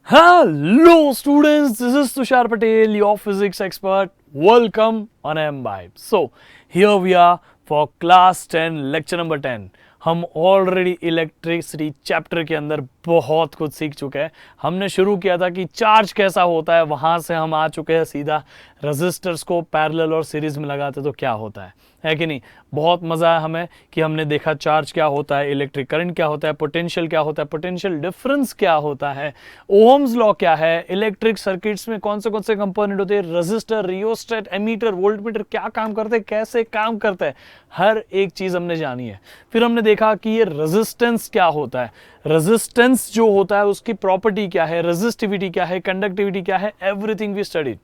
Hello students, this is Tushar Patel, your physics expert. Welcome on MBibe. So here we are for class 10, lecture number 10. हम already electricity chapter के अंदर बहुत कुछ सीख चुके हैं. हमने शुरू किया था कि चार्ज कैसा होता है, वहाँ से हम आ चुके हैं सीधा रजिस्टर्स को पैरेलल और सीरीज में लगाते तो क्या होता है कि नहीं. बहुत मज़ा आया हमें कि हमने देखा चार्ज क्या होता है, इलेक्ट्रिक करंट क्या होता है, पोटेंशियल क्या होता है, पोटेंशियल डिफरेंस क्या होता है, ओहम्स लॉ क्या है, इलेक्ट्रिक सर्किट्स में कौन से कंपोनेंट होते हैं, रजिस्टर, रियोस्टेट, एमीटर, वोल्टमीटर क्या काम करते हैं, कैसे काम करते हैं, हर एक चीज़ हमने जानी है. फिर हमने देखा कि ये रेजिस्टेंस क्या होता है, रेजिस्टेंस जो होता है उसकी प्रॉपर्टी क्या है, रेजिस्टिविटी क्या है, कंडक्टिविटी क्या है, एवरीथिंग वी स्टडीड.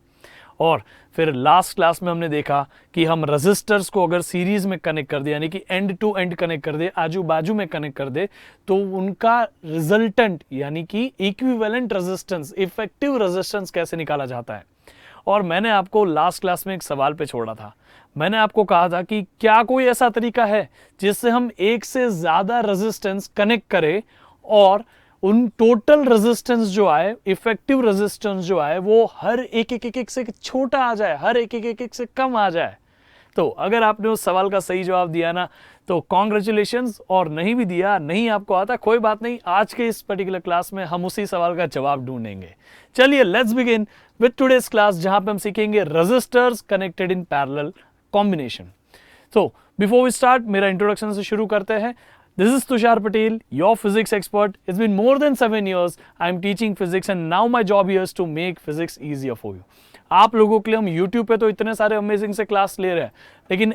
और फिर लास्ट क्लास में हमने देखा कि हम रजिस्टर्स को अगर सीरीज में कनेक्ट कर दे, यानी कि एंड टू एंड कनेक्ट कर दे, आजू बाजू में कनेक्ट कर दे, तो उनका रिजल्टेंट यानी कि इक्विवेलेंट रेजिस्टेंस, इफेक्टिव रेजिस्टेंस कैसे निकाला जाता है. और मैंने आपको लास्ट क्लास में एक सवाल पे छोड़ा था. मैंने आपको कहा था कि क्या कोई ऐसा तरीका है जिससे हम एक से ज्यादा रेजिस्टेंस कनेक्ट करें और उन टोटल रेजिस्टेंस जो आए, इफेक्टिव रेजिस्टेंस जो आए, वो हर एक से छोटा आ जाए, हर एक से कम आ जाए. तो अगर आपने उस सवाल का सही जवाब दिया ना तो कॉन्ग्रेचुलेशंस, और नहीं भी दिया, नहीं आपको आता, कोई बात नहीं. आज के इस पर्टिकुलर क्लास में हम उसी सवाल का जवाब ढूंढेंगे. चलिए let's begin with today's class, जहां पे हम सीखेंगे registers connected in parallel combination. तो बिफोर वी स्टार्ट, मेरा इंट्रोडक्शन से शुरू करते हैं. This is Tushar Patel, your physics expert. It's been more than 7 years I'm teaching physics and now my job here is to make physics easier for you. आप लोगों के लिए हम YouTube पे तो इतने सारे अमेजिंग से क्लास ले रहे हैं, लेकिन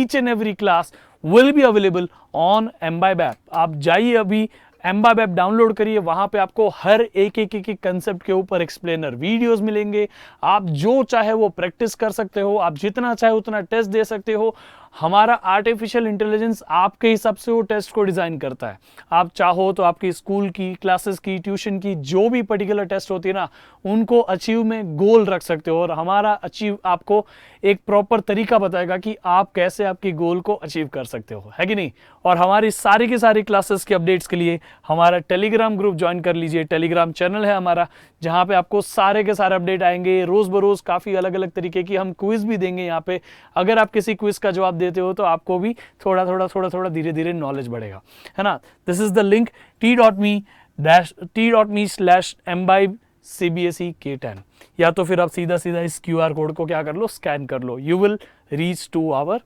each and every class will be available on MBibe app. आप जाइए अभी MBibe ऐप डाउनलोड करिए, वहां पे आपको हर एक कंसेप्ट के ऊपर एक्सप्लेनर वीडियोस मिलेंगे. आप जो चाहे वो प्रैक्टिस कर सकते हो, आप जितना चाहे उतना टेस्ट दे सकते हो. हमारा आर्टिफिशियल इंटेलिजेंस आपके हिसाब से वो टेस्ट को डिजाइन करता है. आप चाहो तो आपकी स्कूल की, क्लासेस की, ट्यूशन की जो भी पर्टिकुलर टेस्ट होती है ना, उनको अचीव में गोल रख सकते हो, और हमारा अचीव आपको एक प्रॉपर तरीका बताएगा कि आप कैसे आपकी गोल को अचीव कर सकते हो, है कि नहीं. और हमारी सारी की सारी क्लासेस के अपडेट्स के लिए हमारा टेलीग्राम ग्रुप ज्वाइन कर लीजिए. टेलीग्राम चैनल है हमारा, जहां पे आपको सारे के सारे अपडेट आएंगे रोज बरोज. काफी अलग अलग तरीके की हम क्विज भी देंगे यहाँ पे. अगर आप किसी क्विज का जवाब देते हो तो आपको भी थोड़ा धीरे धीरे नॉलेज बढ़ेगा, है ना. This is the link t.me/mbibecbse-k10, या तो फिर आप सीधा इस QR कोड को क्या कर लो, स्कैन कर लो. You will reach to our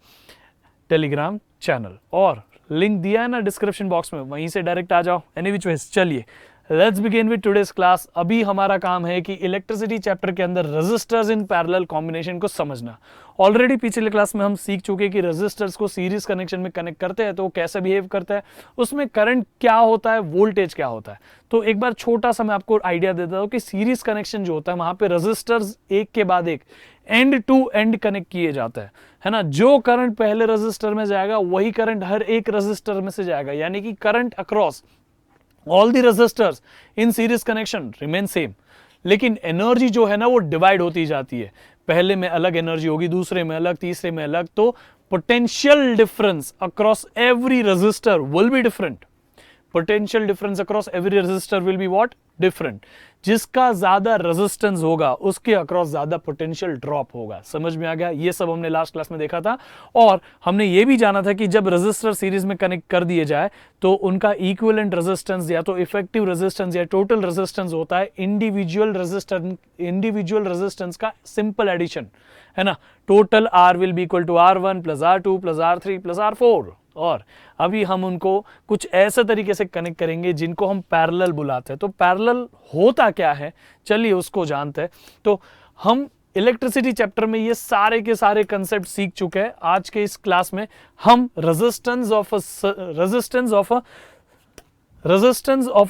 Telegram channel, और लिंक दिया है ना डिस्क्रिप्शन बॉक्स में, वहीं से डायरेक्ट आ जाओ एनी विच वेज. चलिए let's begin with today's class. अभी हमारा काम है कि इलेक्ट्रिसिटी चैप्टर के अंदर रेजिस्टर्स इन पैरेलल कॉम्बिनेशन को समझना. ऑलरेडी पिछले क्लास में हम सीख चुके कि रेजिस्टर्स को सीरीज कनेक्शन में कनेक्ट करते हैं तो वो कैसे बिहेव करता है, उसमें करंट क्या होता है, वोल्टेज क्या होता है. तो एक बार छोटा सा मैं आपको आइडिया देता हूं कि सीरीज कनेक्शन जो होता है वहां पे रेजिस्टर्स एक के बाद एक एंड टू एंड कनेक्ट किए जाता है ना. जो करंट पहले रेजिस्टर में जाएगा वही करंट हर एक रेजिस्टर में से जाएगा, यानी कि current across all the resistors in series connection remain same. लेकिन एनर्जी जो है ना वो डिवाइड होती जाती है. पहले में अलग एनर्जी होगी, दूसरे में अलग, तीसरे में अलग. तो potential difference across every resistor will be different. Potential difference across every resistor will be what, different. जिसका ज्यादा रेजिस्टेंस होगा उसके अक्रॉस ज्यादा पोटेंशियल ड्रॉप होगा. समझ में आ गया. ये सब हमने लास्ट क्लास में देखा था. और हमने ये भी जाना था कि जब रेजिस्टर सीरीज में कनेक्ट कर दिए जाए तो उनका इक्विवेलेंट रेजिस्टेंस या तो इफेक्टिव रेजिस्टेंस या टोटल रेजिस्टेंस होता है इंडिविजुअल रेजिस्टेंस का सिंपल एडिशन, है ना. Total R will be equal to R1 plus R2 plus R3 plus R4. और अभी हम उनको कुछ ऐसे तरीके से कनेक्ट करेंगे जिनको हम पैरेलल बुलाते हैं. तो पैरेलल होता क्या है, चलिए उसको जानते हैं. तो हम इलेक्ट्रिसिटी चैप्टर में ये सारे के सारे कंसेप्ट सीख चुके हैं. आज के इस क्लास में हम resistance of a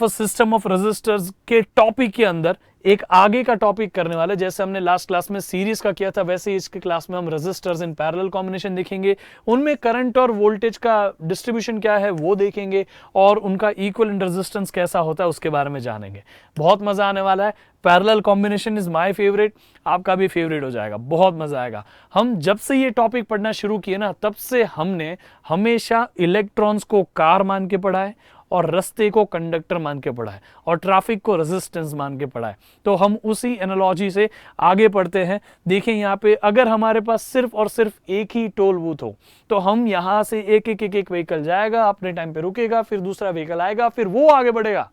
system of resistors के टॉपिक के अंदर एक आगे का टॉपिक करने वाले. जैसे हमने लास्ट क्लास में सीरीज का किया था, वैसे ही इसके क्लास में हम रेजिस्टर्स इन पैरेलल कॉम्बिनेशन देखेंगे. उनमें करंट और वोल्टेज का डिस्ट्रीब्यूशन क्या है वो देखेंगे, और उनका इक्विवेलेंट रेजिस्टेंस कैसा होता है उसके बारे में जानेंगे. बहुत मजा आने वाला है. Parallel combination is my favourite, आपका भी फेवरेट हो जाएगा. बहुत मजा आएगा. हम जब से ये टॉपिक पढ़ना शुरू किए ना, तब से हमने हमेशा इलेक्ट्रॉन्स को कार मान के पढ़ा है और रास्ते को कंडक्टर मान के पढ़ा है और ट्रैफिक को रेजिस्टेंस मान के पढ़ा है। तो हम उसी एनालॉजी से आगे बढ़ते हैं। देखें यहाँ पे अगर हमारे पास सिर्फ और सिर्फ एक ही टोल बूथ हो तो हम यहाँ से एक एक एक एक व्हीकल जाएगा, अपने टाइम पे रुकेगा, फिर दूसरा व्हीकल आएगा, फिर वो आगे बढ़ेगा।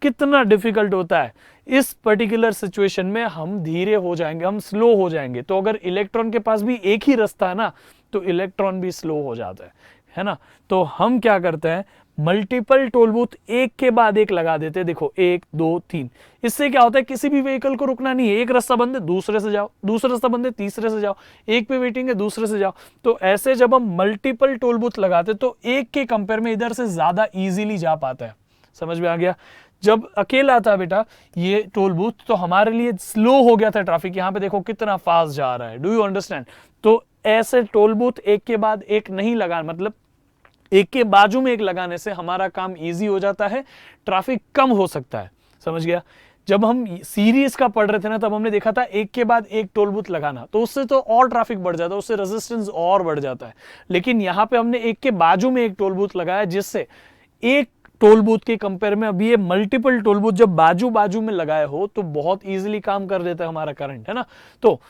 कितना डिफिकल्ट होता है। इस पर्टिकुलर सिचुएशन में हम धीरे हो जाएंगे, हम स्लो हो जाएंगे। तो अगर इलेक्ट्रॉन के पास भी एक ही रास्ता है ना तो इलेक्ट्रॉन भी स्लो हो जाता है ना। तो हम क्या करते हैं, मल्टीपल टोल बूथ एक के बाद एक लगा देते हैं। देखो 1 2 3। इससे क्या होता है, किसी भी व्हीकल को रुकना नहीं है। एक रास्ता बंद है दूसरे से जाओ, दूसरा रास्ता बंद है तीसरे से जाओ, एक पे वेटिंग है दूसरे से जाओ। तो ऐसे जब हम मल्टीपल टोल बूथ लगाते तो एक के कंपेयर में इधर से ज्यादा इजीली जा पाता है। समझ में आ गया। जब अकेला था बेटा ये टोल बूथ तो हमारे लिए स्लो हो गया था ट्रैफिक। यहां पे देखो कितना फास्ट जा रहा है। Do you understand. तो ऐसे टोल बूथ एक के बाद एक नहीं लगाना, मतलब एक के बाजू में एक लगाने से हमारा काम इजी हो जाता है, ट्रैफिक कम हो सकता है। समझ गया। जब हम सीरीज का पढ़ रहे थे ना तब हमने देखा था एक के बाद एक टोल बूथ लगाना, तो उससे तो और ट्रैफिक बढ़ जाता है, उससे रेजिस्टेंस और बढ़ जाता है। लेकिन यहां पे हमने एक के बाजू में एक टोल बूथ लगाया जिससे एक टोल बूथ के कंपेयर में अभी ये मल्टीपल टोल बूथ जब बाजू बाजू में लगाए हो तो बहुत इजीली काम कर देता है हमारा करंट, है ना। तो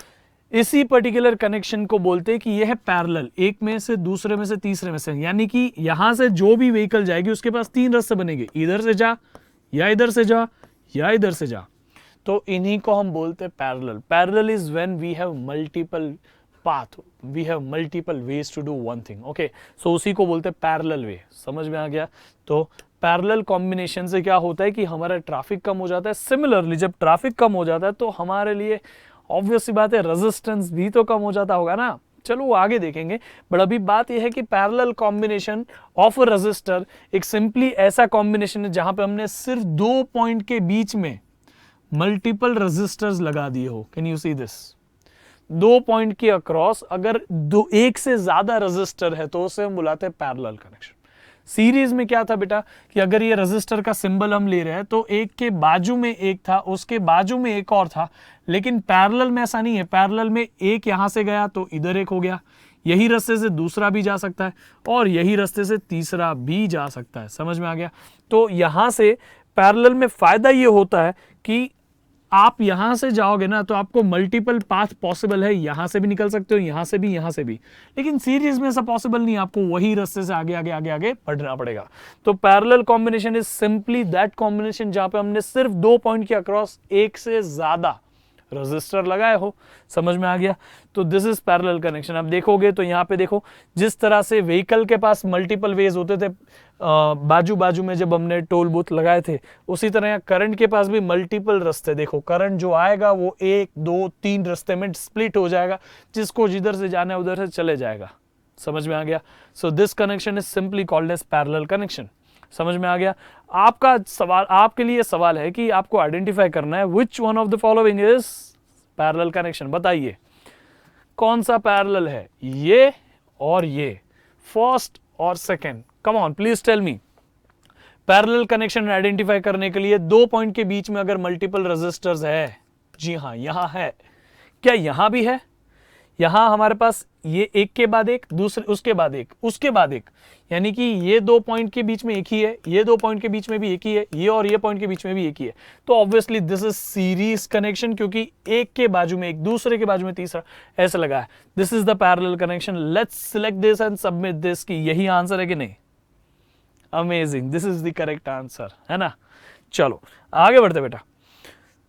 इसी पर्टिकुलर कनेक्शन को बोलते हैं कि यह है पैरेलल, एक में से दूसरे में से तीसरे में से। यानी कि यहां से जो भी व्हीकल जाएगी उसके पास 3 रास्ते बनेंगे, इधर से जा या इधर से जा या इधर से जा। तो इन्हीं को हम बोलते हैं parallel. Parallel is when we have multiple path, we have multiple ways to do one thing. Okay, so उसी को बोलते हैं पैरेलल वे। समझ में आ गया। तो पैरेलल कॉम्बिनेशन से क्या होता है कि हमारा ट्रैफिक कम हो जाता है। सिमिलरली जब ट्रैफिक कम हो जाता है तो हमारे लिए ऑब्वियस सी बात है रेजिस्टेंस भी तो कम हो जाता होगा ना। चलो वो आगे देखेंगे, बट अभी बात यह है कि parallel combination of a resistor एक सिंपली ऐसा कॉम्बिनेशन है जहां पे हमने सिर्फ 2 पॉइंट के बीच में मल्टीपल रेजिस्टर्स लगा दिए हो। Can you see this. 2 point के अक्रॉस अगर एक से ज्यादा रेजिस्टर है तो उसे हम बुलाते हैं पैरेलल कनेक्शन। सीरीज में क्या था बेटा कि अगर ये रेजिस्टर का सिंबल हम ले रहे हैं तो एक के बाजू में एक था, उसके बाजू में एक और था। लेकिन पैरेलल में ऐसा नहीं है। पैरेलल में एक यहां से गया तो इधर एक हो गया, यही रास्ते से दूसरा भी जा सकता है और यही रास्ते से तीसरा भी जा सकता है। समझ में आ गया। तो यहां से पैरेलल में फायदा ये होता है कि आप यहां से जाओगे ना तो आपको मल्टीपल पाथ पॉसिबल है, यहां से भी निकल सकते हो, यहां से भी, यहां से भी। लेकिन सीरीज में ऐसा पॉसिबल नहीं है, आपको वही रास्ते से आगे आगे आगे आगे बढ़ना पड़ेगा। तो parallel combination is simply that combination जहां पे हमने सिर्फ 2 पॉइंट के अक्रॉस एक से ज्यादा रजिस्टर लगाए हो। समझ में आ गया। तो दिस इज पैरेलल कनेक्शन। आप देखोगे तो यहाँ पे देखो जिस तरह से व्हीकल के पास मल्टीपल वेज होते थे बाजू बाजू में जब हमने टोल बूथ लगाए थे, उसी तरह करंट के पास भी मल्टीपल रास्ते। देखो करंट जो आएगा वो 1 2 3 रास्ते में स्प्लिट हो जाएगा, जिसको जिधर से जाना है उधर से चले जाएगा। समझ में आ गया। So this connection is simply called as parallel connection. समझ में आ गया। आपका सवाल, आपके लिए सवाल है कि आपको आइडेंटिफाई करना है which one of the following is parallel connection. बताइए कौन सा पैरेलल है, ये और ये, फर्स्ट और second. Come on please tell me. Parallel connection identify करने के लिए 2 पॉइंट के बीच में अगर मल्टीपल रेजिस्टर्स है, जी हां यहां है, क्या यहां भी है? यहां हमारे पास ये एक के बाद एक, दूसरे उसके बाद एक, उसके बाद एक, यानी कि ये 2 पॉइंट के बीच में एक ही है, ये 2 पॉइंट के बीच में भी एक ही है, ये और ये पॉइंट के बीच में भी एक ही है। तो obviously this is series connection, क्योंकि एक के बाजू में एक, दूसरे के बाजू में तीसरा, ऐसा लगा है। This is the parallel connection. Let's select this and submit this कि यही आंसर है कि नहीं। Amazing, this is the correct answer, है ना। चलो आगे बढ़ते बेटा।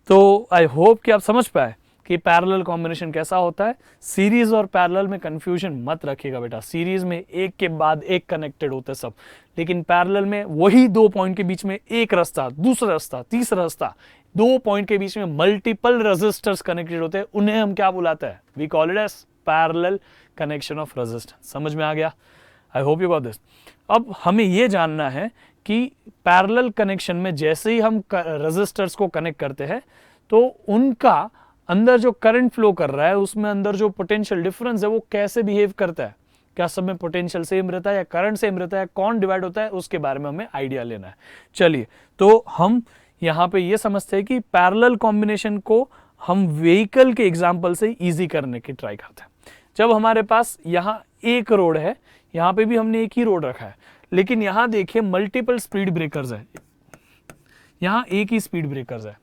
तो आई होप कि आप समझ पाए कि पैरेलल कॉम्बिनेशन कैसा होता है। सीरीज और पैरेलल में कंफ्यूजन मत रखिएगा बेटा। सीरीज में एक के बाद एक कनेक्टेड होते सब, लेकिन पैरेलल में वही 2 पॉइंट के बीच में एक रास्ता, दूसरा रास्ता, तीसरा रास्ता, 2 पॉइंट के बीच में मल्टीपल रेजिस्टर्स कनेक्टेड होते हैं। उन्हें हम क्या बुलाते हैं? We call it as parallel connection of resistance. समझ में आ गया। I hope you got this. अब हमें यह जानना है कि पैरेलल कनेक्शन में जैसे ही हम रेजिस्टर्स को कनेक्ट करते हैं तो उनका अंदर जो करंट फ्लो कर रहा है उसमें अंदर जो पोटेंशियल डिफरेंस है वो कैसे बिहेव करता है। क्या सब में पोटेंशियल सेम रहता है या करंट सेम रहता है, कौन डिवाइड होता है, उसके बारे में हमें आइडिया लेना है। चलिए, तो हम यहां पे ये समझते हैं कि पैरेलल कॉम्बिनेशन को हम व्हीकल के एग्जांपल से इजी करने की ट्राई करते हैं। जब हमारे पास यहाँ एक रोड है, यहाँ पे भी हमने एक ही रोड रखा है, लेकिन यहां देखिए मल्टीपल स्पीड ब्रेकर्स है, यहां एक ही स्पीड ब्रेकर्स है।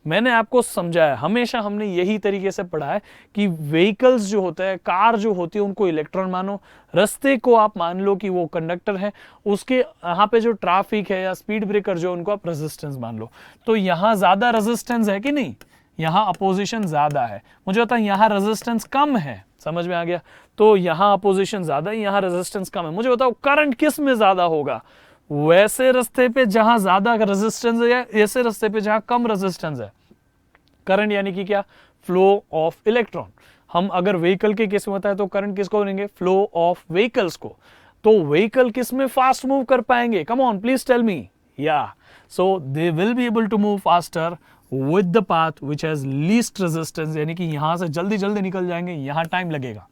मैंने आपको समझाया, हमेशा हमने यही तरीके से पढ़ा है कि व्हीकल्स जो होते हैं, कार जो होती है, उनको इलेक्ट्रॉन मानो, रास्ते को आप मान लो कि वो कंडक्टर है, उसके यहाँ पे जो ट्रैफिक है या स्पीड ब्रेकर जो, उनको आप रेजिस्टेंस मान लो। तो यहां ज्यादा रेजिस्टेंस है कि नहीं, यहां अपोजिशन ज्यादा है, मुझे पता है यहां रेजिस्टेंस कम है, समझ में आ गया। तो यहां अपोजिशन ज्यादा है, यहां रेजिस्टेंस कम है। मुझे बताओ करंट किस में ज्यादा होगा, वैसे रास्ते पे जहां ज्यादा रेजिस्टेंस है, ऐसे रास्ते पे जहां कम रेजिस्टेंस है। करंट यानी कि क्या, फ्लो ऑफ इलेक्ट्रॉन। हम अगर व्हीकल के केस में होता है तो करंट किसको लेंगे, फ्लो ऑफ व्हीकल्स को। तो व्हीकल किस में फास्ट मूव कर पाएंगे, come on please tell me. या so they will be able to move faster with the path which has least resistance, यानी कि यहां से जल्दी जल्दी निकल जाएंगे, यहां टाइम लगेगा।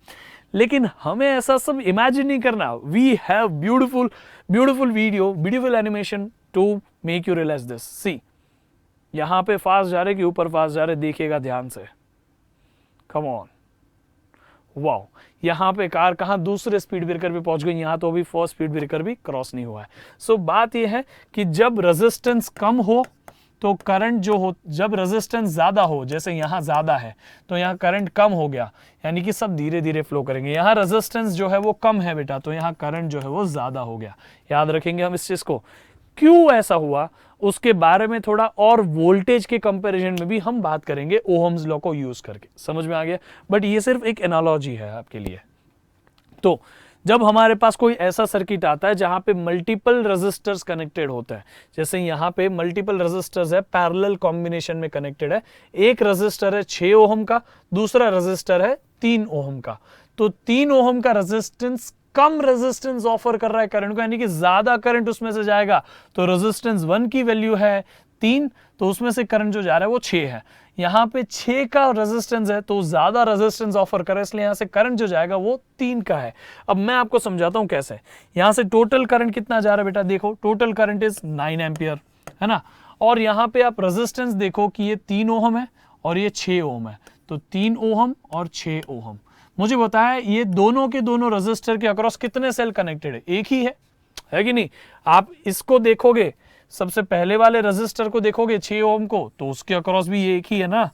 लेकिन हमें ऐसा सब इमेजिन नहीं करना। We have beautiful beautiful video, beautiful animation to make you realize this. See, यहां पे फास्ट जा रहे कि ऊपर फास्ट जा रहे, देखिएगा ध्यान से, कम ऑन, वाओ। यहां पे कार कहां, दूसरे स्पीड ब्रेकर पे पहुंच गई, यहां तो अभी फर्स्ट स्पीड ब्रेकर भी क्रॉस नहीं हुआ है। सो बात यह है कि जब रेजिस्टेंस कम हो तो करंट जो हो, जब रेजिस्टेंस ज्यादा हो, जैसे यहां ज्यादा है तो यहां करंट कम हो गया, यानी कि सब धीरे धीरे फ्लो करेंगे। यहां रेजिस्टेंस जो है वो कम है बेटा, तो यहां करंट जो है वो ज्यादा हो गया। याद रखेंगे हम इस चीज को। क्यों ऐसा हुआ उसके बारे में थोड़ा और वोल्टेज के कंपैरिजन में भी हम बात करेंगे ओहम्स लॉ को यूज करके, समझ में आ गया। बट ये सिर्फ एक एनालॉजी है आपके लिए। तो जब हमारे पास कोई ऐसा सर्किट आता है जहां पे मल्टीपल रेजिस्टर्स कनेक्टेड होता है, जैसे यहां पे मल्टीपल रेजिस्टर्स है, पैरेलल कॉम्बिनेशन में कनेक्टेड है, एक रेजिस्टर है 6 ओहम का, दूसरा रेजिस्टर है 3 ओहम का, तो 3 ओहम का रेजिस्टेंस कम रेजिस्टेंस ऑफर कर रहा है करंट को, यानी कि ज्यादा करंट उसमें से जाएगा। तो रेजिस्टेंस 1 की वैल्यू है 3, तो उसमें से करंट जो जा रहा है वो 6 है। यहां पे 6 का रेजिस्टेंस है तो ज्यादा रेजिस्टेंस ऑफर कर रहा है, इसलिए यहां से करंट जो जाएगा वो 3 का है। अब मैं आपको समझाता हूं कैसे। यहां से टोटल करंट कितना जा रहा है बेटा, देखो टोटल करंट इज 9 एम्पियर, है ना। और यहां पे आप रेजिस्टेंस देखो कि ये 3 ओहम है और ये 6 ओहम है, तो 3 ओहम और 6 ओहम। मुझे बताया ये दोनों के दोनों रेजिस्टर के अक्रॉस कितने सेल कनेक्टेड है, एक ही है कि नहीं। आप इसको देखोगे, सबसे पहले वाले रेजिस्टर को देखोगे 6 ओम को, तो उसके अक्रॉस भी ये एक ही है ना।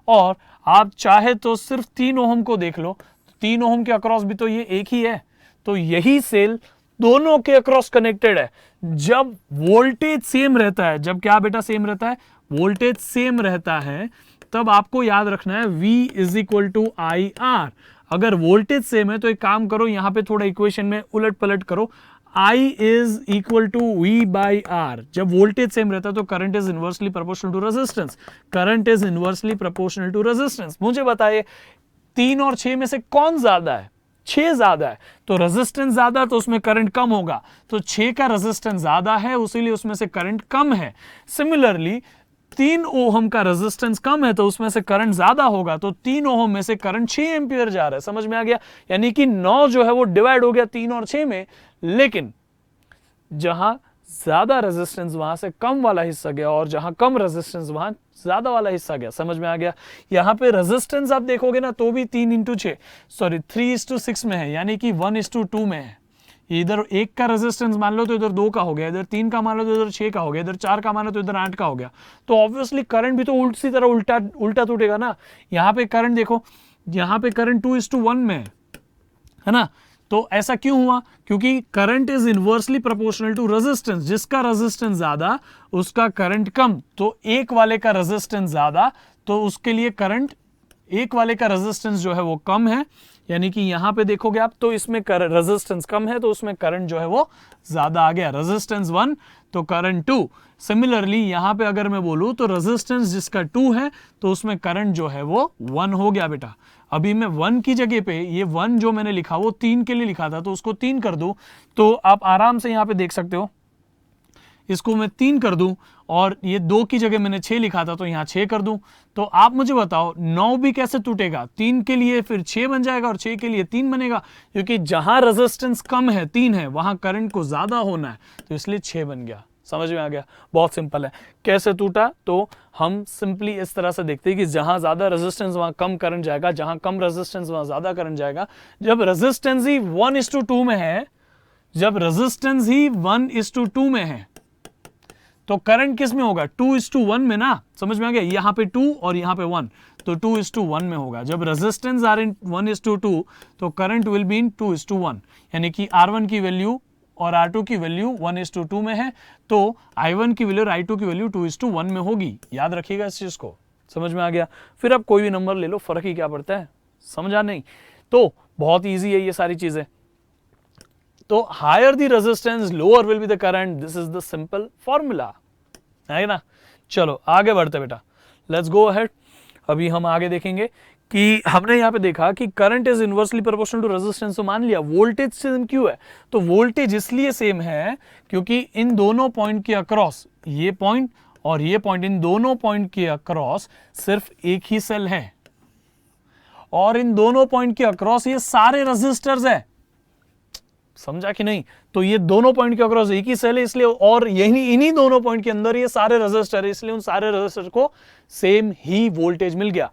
और आप चाहे तो सिर्फ 3 ओम को देख लो, 3 ओम के अक्रॉस भी तो ये एक ही है। तो यही सेल दोनों के अक्रॉस कनेक्टेड है। जब वोल्टेज सेम रहता है, जब क्या बेटा सेम रहता है, वोल्टेज सेम रहता है, तब आपको याद रखना है V is equal to I R. अगर वोल्टेज सेम है तो एक काम करो, यहां पे थोड़ा इक्वेशन में उलट पलट करो, I is equal to V by R. जब वोल्टेज सेम रहता है तो current is inversely proportional to resistance, current is inversely proportional to resistance. मुझे बताइए 3 और 6 में से कौन ज्यादा है, 6 ज्यादा है, तो रेजिस्टेंस ज्यादा तो उसमें करंट कम होगा, तो 6 का रेजिस्टेंस ज्यादा है उसीलिए उसमें से करंट कम है। सिमिलरली 3 ओहम का रेजिस्टेंस कम है तो उसमें से करंट ज्यादा होगा, तो 3 ओहम में से करंट 6 एम्पियर जा रहा है, समझ में आ गया। यानी कि 9 जो है वो डिवाइड हो गया 3 और 6 में, लेकिन जहां ज्यादा रेजिस्टेंस वहां से कम वाला हिस्सा गया और जहां कम रेजिस्टेंस वहां ज्यादा वाला हिस्सा गया, समझ में आ गया। यहां पे रेजिस्टेंस आप देखोगे ना तो भी 3:6 में है, यानी कि 1:2 में है। इधर 1 का रेजिस्टेंस मान लो तो इधर 2 का हो गया, इधर 3 का मान लो तो इधर 6 का हो गया, इधर 4 का मान लो तो इधर 8 का हो गया। तो ऑब्वियसली करंट भी तो उसी तरह उल्टा टूटेगा ना। यहां पे करंट देखो, यहां पे करंट 2:1 में है ना। तो ऐसा क्यों हुआ, क्योंकि current is inversely proportional to resistance. जिसका रेजिस्टेंस ज्यादा उसका करंट कम, तो एक वाले का रेजिस्टेंस ज्यादा तो उसके लिए करंट, एक वाले का रेजिस्टेंस जो है वो कम है, यानी कि यहां पे देखोगे आप तो इसमें रेजिस्टेंस कम है तो उसमें करंट जो है वो ज्यादा आ गया, रेजिस्टेंस 1 तो करंट 2। सिमिलरली यहां पे अगर मैं बोलूं तो रेजिस्टेंस जिसका 2 है तो उसमें करंट जो है वो 1 हो गया बेटा। अभी मैं 1 की जगह पे ये 1 जो मैंने लिखा वो 3 के लिए लिखा था, तो उसको 3 कर दूं तो आप आराम से यहां पे देख सकते हो, इसको मैं 3 कर दूं और ये 2 की जगह मैंने 6 लिखा था तो यहां 6 कर दूं। तो आप मुझे बताओ 9 भी कैसे टूटेगा, 3 के लिए फिर 6 बन जाएगा और 6 के लिए 3 बनेगा, क्योंकि जहां रेजिस्टेंस कम है 3 है वहां करंट को ज्यादा होना है तो इसलिए 6 बन गया। समझ में आ गया, बहुत सिंपल है। कैसे टूटा, तो हम सिंपली इस तरह से देखते हैं कि जहां ज्यादा रेजिस्टेंस वहां कम करंट जाएगा, जहां कम रेजिस्टेंस वहां ज्यादा करंट जाएगा। जब रेजिस्टेंस ही 1:2 में है, जब रेजिस्टेंस ही 1:2 में है तो करंट किस में होगा? 2:1 में ना, समझ में आ गया? यहां पे 2 और यहां पे 1, तो 2:1 में होगा। जब रेजिस्टेंस आर इन 1:2 तो करंट विल बी इन 2:1, यानी कि R1 की वैल्यू और R2 की वैल्यू 1:2 में है, तो I1 की वैल्यू और I2 की वैल्यू 2:1 में होगी। याद रखिएगा इस चीज को, समझ में आ गया? फिर आप कोई भी नंबर ले लो, फर्क ही क्या पड़ता है, समझा नहीं? तो बहुत ईजी है ये सारी चीजें। तो higher the resistance lower will be the current, this is the simple formula, है ना? चलो आगे बढ़ते बेटा, लेट्स गो अहेड। अभी हम आगे देखेंगे कि हमने यहां पे देखा कि current is inversely proportional to resistance, तो मान लिया वोल्टेज सेम क्यों है? तो वोल्टेज इसलिए सेम है क्योंकि इन दोनों पॉइंट के अक्रॉस, ये पॉइंट और ये पॉइंट, इन दोनों पॉइंट के अक्रॉस सिर्फ एक ही सेल है, और इन दोनों पॉइंट के अक्रॉस ये सारे रेजिस्टर्स है। समझा कि नहीं? तो ये दोनों पॉइंट के अक्रॉस एक ही सेल है इसलिए, और यही इन्हीं दोनों पॉइंट के अंदर ये सारे रेजिस्टर है, इसलिए उन सारे रेजिस्टर को सेम ही वोल्टेज मिल गया।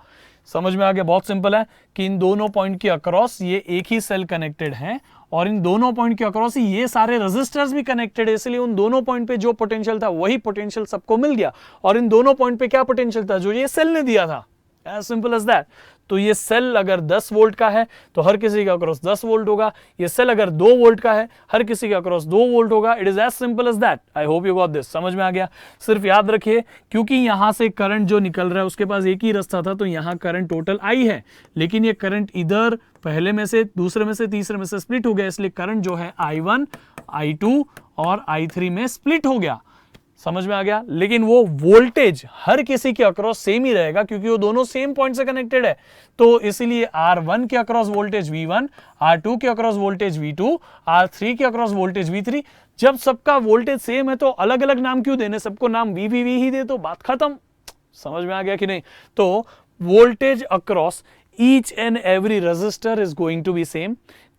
समझ में आ गया? बहुत सिंपल है कि इन दोनों पॉइंट के अक्रॉस ये एक ही सेल कनेक्टेड है, और इन दोनों पॉइंट के अक्रॉस ही ये सारे रेजिस्टर्स भी कनेक्टेड है, इसलिए उन दोनों पॉइंट पे जो पोटेंशियल था वही पोटेंशियल सबको मिल गया। और इन दोनों पॉइंट पे क्या पोटेंशियल था? जो ये सेल ने दिया था, एज सिंपल एज दैट। तो ये सेल अगर 10 वोल्ट का है तो हर किसी का अक्रॉस 10 वोल्ट होगा, ये सेल अगर 2 वोल्ट का है हर किसी का अक्रॉस 2 वोल्ट होगा। It is as simple as that. I hope you got this, समझ में आ गया? सिर्फ याद रखिए, क्योंकि यहां से करंट जो निकल रहा है उसके पास एक ही रास्ता था, तो यहां करंट टोटल आई है, लेकिन ये करंट इधर पहले में से, दूसरे में से, तीसरे में से स्प्लिट हो गया, इसलिए करंट जो है I1, I2 और I3 में स्प्लिट हो गया। समझ में आ गया? लेकिन वो वोल्टेज हर किसी के अक्रॉस सेम ही रहेगा, क्योंकि वो दोनों सेम पॉइंट से कनेक्टेड है। तो इसीलिए R1 के अक्रॉस वोल्टेज V1, R2 के अक्रॉस वोल्टेज V2, R3 के अक्रॉस वोल्टेज V3। जब सबका वोल्टेज सेम है तो अलग अलग नाम क्यों देने? सबको नाम VV ही दे, तो बात खत्म। समझ में आ गया कि नहीं? तो voltage across each and every resistor is going to be same.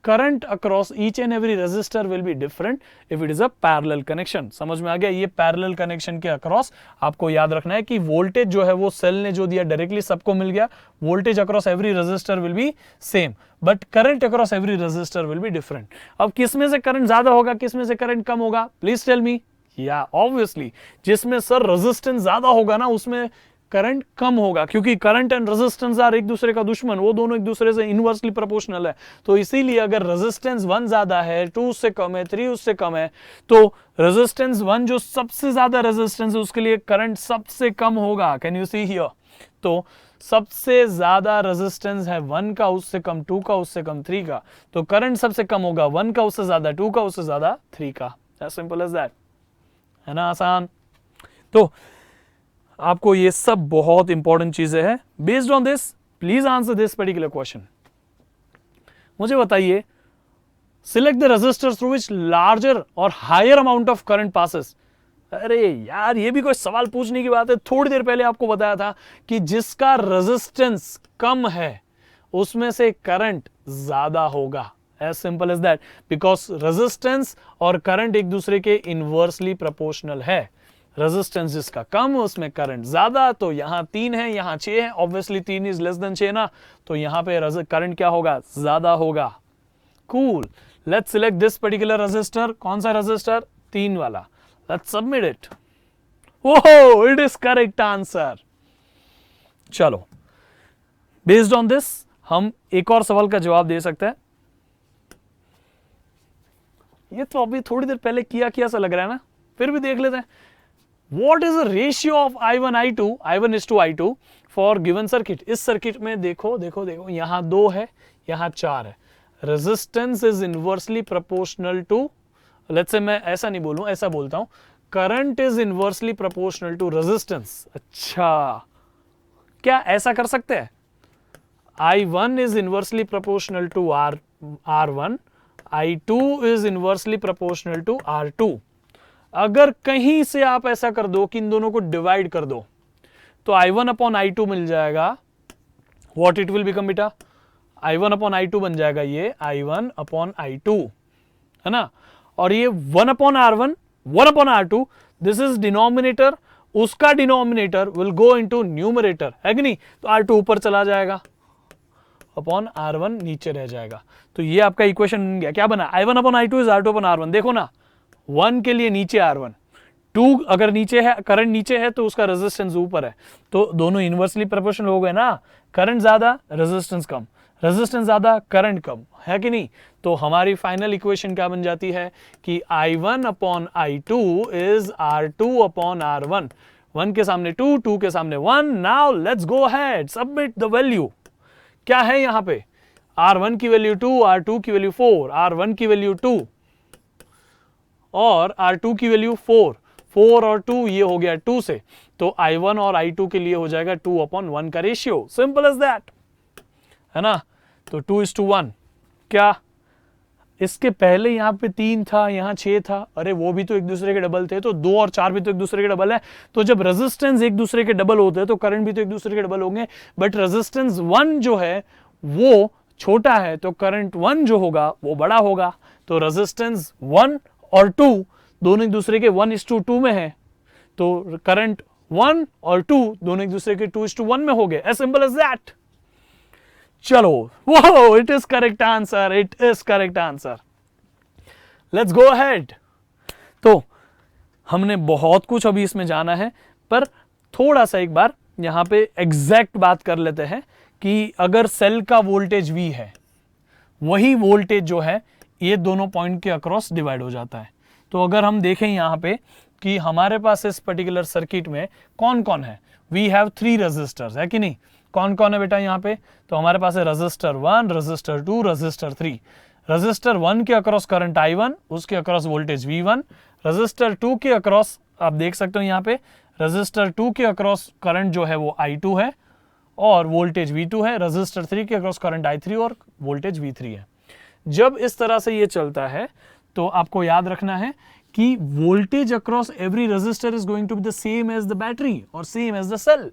Current across each and every resistor will be different if it is a parallel connection. समझ में आ गया? ये parallel connection के अक्रॉस आपको याद रखना है कि वोल्टेज जो है वो सेल ने जो दिया डायरेक्टली सबको मिल गया। Voltage across every resistor will be same, but current across every resistor will be different. अब किसमें से करंट ज्यादा होगा, किसमें से करंट कम होगा? Please tell me. या ऑब्वियसली जिसमें सर रेजिस्टेंस ज्यादा होगा ना उसमें करंट कम होगा, क्योंकि करंट एंड रेजिस्टेंस आर एक दूसरे का दुश्मन, वो दोनों एक दूसरे से इनवर्सली प्रोपोर्शनल है। तो इसीलिए अगर रेजिस्टेंस 1 ज्यादा है, 2 उससे कम है, 3 उससे कम है, तो रेजिस्टेंस 1 जो सबसे ज्यादा रेजिस्टेंस है उसके लिए करंट सबसे कम होगा। Can you see here? तो सबसे ज्यादा रेजिस्टेंस है 1 का, उससे कम 2 का, उससे कम 3 का, तो करंट सबसे कम होगा 1 का, उससे ज्यादा 2 का, उससे ज्यादा 3 का। एज सिंपल एज दैट, है ना? आसान। तो आपको ये सब बहुत इंपॉर्टेंट चीजें हैं। Based on this please answer this particular question. मुझे बताइए, select the resistors through which larger और higher amount of current passes. अरे यार, ये भी कोई सवाल पूछने की बात है? थोड़ी देर पहले आपको बताया था कि जिसका रेजिस्टेंस कम है उसमें से करंट ज्यादा होगा। As simple as that, because resistance और करंट एक दूसरे के इनवर्सली प्रोपोर्शनल है। रेजिस्टेंस जिसका कम उसमें करंट ज्यादा, तो यहां 3 है, यहां 6 है, ऑब्वियसली 3 इज लेस देन 6 ना, तो यहां पे करंट क्या होगा? ज्यादा होगा। Cool, let's select this particular resistor. कौन सा रेजिस्टर? 3 वाला। Let's submit it. ओहो, इट इज करेक्ट आंसर। चलो, बेस्ड ऑन दिस हम एक और सवाल का जवाब दे सकते हैं। ये तो अभी थोड़ी देर पहले किया सा लग रहा है ना, फिर भी देख लेते हैं। What is the ratio of I1 I2? I1 is to I2 for given circuit. इस सर्किट में देखो देखो देखो, यहां 2 है, यहां 4 है। Resistance is inversely proportional to, let's say मैं ऐसा नहीं बोलूं, ऐसा बोलता हूं, current is inversely proportional to resistance. अच्छा, क्या ऐसा कर सकते हैं? I1 is inversely proportional to R1, I2 is inversely proportional to R2। अगर कहीं से आप ऐसा कर दो कि इन दोनों को डिवाइड कर दो, तो I1 अपॉन I2 मिल जाएगा। व्हाट इट विल बिकम बेटा? I1 अपॉन I2 बन जाएगा ये I1 अपॉन I2, है ना? और ये 1 upon R1, 1 upon R2, this is denominator, उसका denominator will go into numerator, है कि नहीं? तो R2 ऊपर चला जाएगा अपॉन R1 नीचे रह जाएगा। तो ये आपका इक्वेशन बन गया, क्या बना, I1 upon I2 is R2 upon R1। देखो ना 1 के लिए नीचे R1, 2 अगर नीचे है, करंट नीचे है तो उसका रेजिस्टेंस ऊपर है, तो दोनों इनवर्सली प्रोपोर्शनल हो गए ना, करंट ज्यादा रेजिस्टेंस कम, रेजिस्टेंस ज्यादा करंट कम, है कि नहीं। तो हमारी फाइनल इक्वेशन क्या बन जाती है कि I1 upon I2 is R2 upon R1। 1 के सामने 2, 2 के सामने 1। Now let's go ahead, submit the value. क्या है यहां पे, R1 की वैल्यू 2, R2 की वैल्यू 4, R1 की वैल्यू 2 और R2 की वैल्यू 4, 4 और 2 ये हो गया 2 से, तो I1 और I2 के लिए हो जाएगा 2 अपॉन 1 का रेशियो, सिंपल एज दैट, है ना। तो 2:1। क्या इसके पहले यहां पे 3 था, यहां 6 था, अरे वो भी तो एक दूसरे के डबल थे, तो 2 और 4 भी तो एक दूसरे के डबल है। तो जब रेजिस्टेंस एक दूसरे के डबल होते हैं तो करंट भी तो एक दूसरे के डबल होंगे, बट रेजिस्टेंस 1 जो है वो छोटा है, तो करंट 1 जो होगा वो बड़ा होगा। तो रेजिस्टेंस 1 और 2 दोनों एक दूसरे के 1:2 में है, तो करंट 1 और 2 दोनों एक दूसरे के 2:1 में हो गए, एज सिंपल एज दैट। चलो, वो it is correct answer, it is correct answer. Let's go ahead. तो हमने बहुत कुछ अभी इसमें जाना है, पर थोड़ा सा एक बार यहां पे एग्जैक्ट बात कर लेते हैं कि अगर सेल का वोल्टेज V है, वही वोल्टेज जो है ये दोनों पॉइंट के अक्रॉस डिवाइड हो जाता है। तो अगर हम देखें यहां पे कि हमारे पास इस पर्टिकुलर सर्किट में कौन कौन है, वी हैव 3 रेजिस्टर्स, है कि नहीं। कौन कौन है बेटा यहाँ पे, तो हमारे पास है रजिस्टर 1, रजिस्टर 2, रजिस्टर 3। रजिस्टर 1 के अक्रॉस करंट I1, उसके अक्रॉस वोल्टेज V1। रजिस्टर 2 के अक्रॉस आप देख सकते हो यहाँ पे, रजिस्टर 2 के अक्रॉस करंट जो है वो I2 है और वोल्टेज V2 है। रजिस्टर 3 के अक्रॉस करंट I3 और वोल्टेज V3 है। जब इस तरह से ये चलता है तो आपको याद रखना है कि voltage across every resistor is going to be the same as the battery और सेम एज द सेल।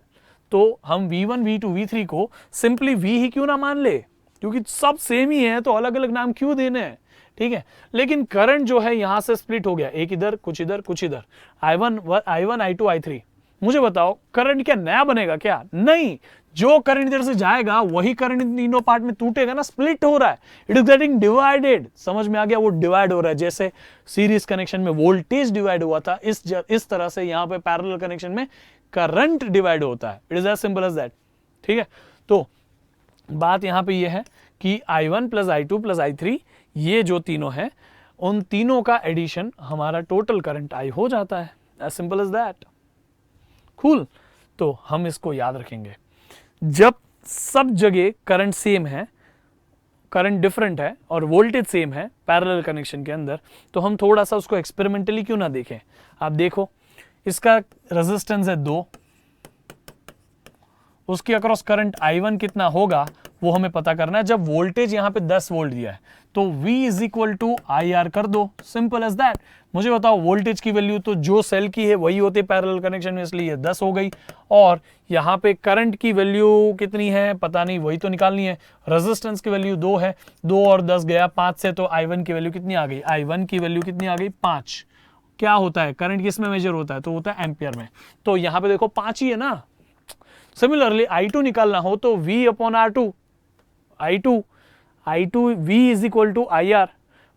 तो हम V1, V2, V3 को सिंपली V ही क्यों ना मान ले, क्योंकि सब सेम ही है, तो अलग अलग नाम क्यों देने हैं, ठीक है। लेकिन करंट जो है यहां से स्प्लिट हो गया, एक इधर कुछ इधर कुछ इधर, I1, I2, I3। मुझे बताओ करंट क्या नया बनेगा क्या, नहीं, जो करंट इधर से जाएगा वही करंट इन तीनों पार्ट में टूटेगा ना, स्प्लिट हो रहा है, इट इज गेटिंग डिवाइडेड। समझ में आ गया, वो डिवाइड हो रहा है, जैसे सीरीज कनेक्शन में वोल्टेज डिवाइड हुआ था, इस तरह से यहां पे पैरेलल कनेक्शन में करंट डिवाइड होता है। It is as simple as that, ठीक है। तो बात यहां पे ये है कि I1 plus I2 plus I3 ये जो तीनों है, उन तीनों का एडिशन हमारा टोटल करंट I हो जाता है, as simple as that. Cool. तो हम इसको याद रखेंगे, जब सब जगह करंट सेम है, करंट डिफरेंट है और वोल्टेज सेम है पैरेलल कनेक्शन के अंदर, तो हम थोड़ा सा उसको एक्सपेरिमेंटली क्यों ना देखें। आप देखो इसका रेजिस्टेंस है 2, उसके अक्रॉस करंट I1 कितना होगा वो हमें पता करना है। जब वोल्टेज यहां पे 10 वोल्ट दिया है तो V is equal to IR कर दो, सिंपल एज दैट। मुझे बताओ वोल्टेज की वैल्यू तो जो सेल की है वही होती है पैरेलल कनेक्शन में, इसलिए 10 हो गई। और यहां पे करंट की वैल्यू कितनी है पता नहीं, वही तो निकालनी है। रेजिस्टेंस की वैल्यू 2 है, 2 और 10 गया 5 से, तो I1 की वैल्यू कितनी आ गई, I1 की वैल्यू कितनी आ गई 5। क्या होता है करंट किस में मेजर होता है, तो होता है एम्पियर में, तो यहां पे देखो 5 ही है ना। सिमिलरली I2 निकालना हो तो V upon R2, I2 V is equal to IR,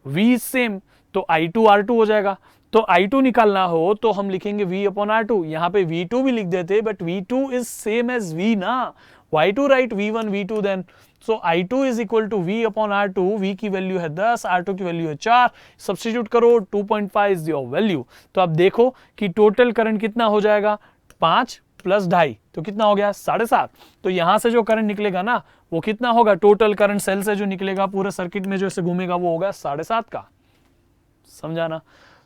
V same तो I2 R2 हो जाएगा। तो I2 निकालना हो तो हम लिखेंगे V अपॉन R2, यहां पे V2 भी लिख देते, but V2 is same as V ना, why to write V1 V2 then, so I2 is equal to V upon R2, V की वैल्यू है 10, R2 की वैल्यू है 4, सब्स्टिट्यूट करो 2.5 इज योर वैल्यू। तो अब देखो कि टोटल करंट कितना हो जाएगा, 5 प्लस 2.5 तो कितना हो गया 7.5। तो यहां से जो करंट निकलेगा ना वो कितना होगा, टोटल करंट सेल से जो निकलेगा पूरे सर्किट में जो ऐसे घूमेगा वो होगा 7.5 का, समझाना।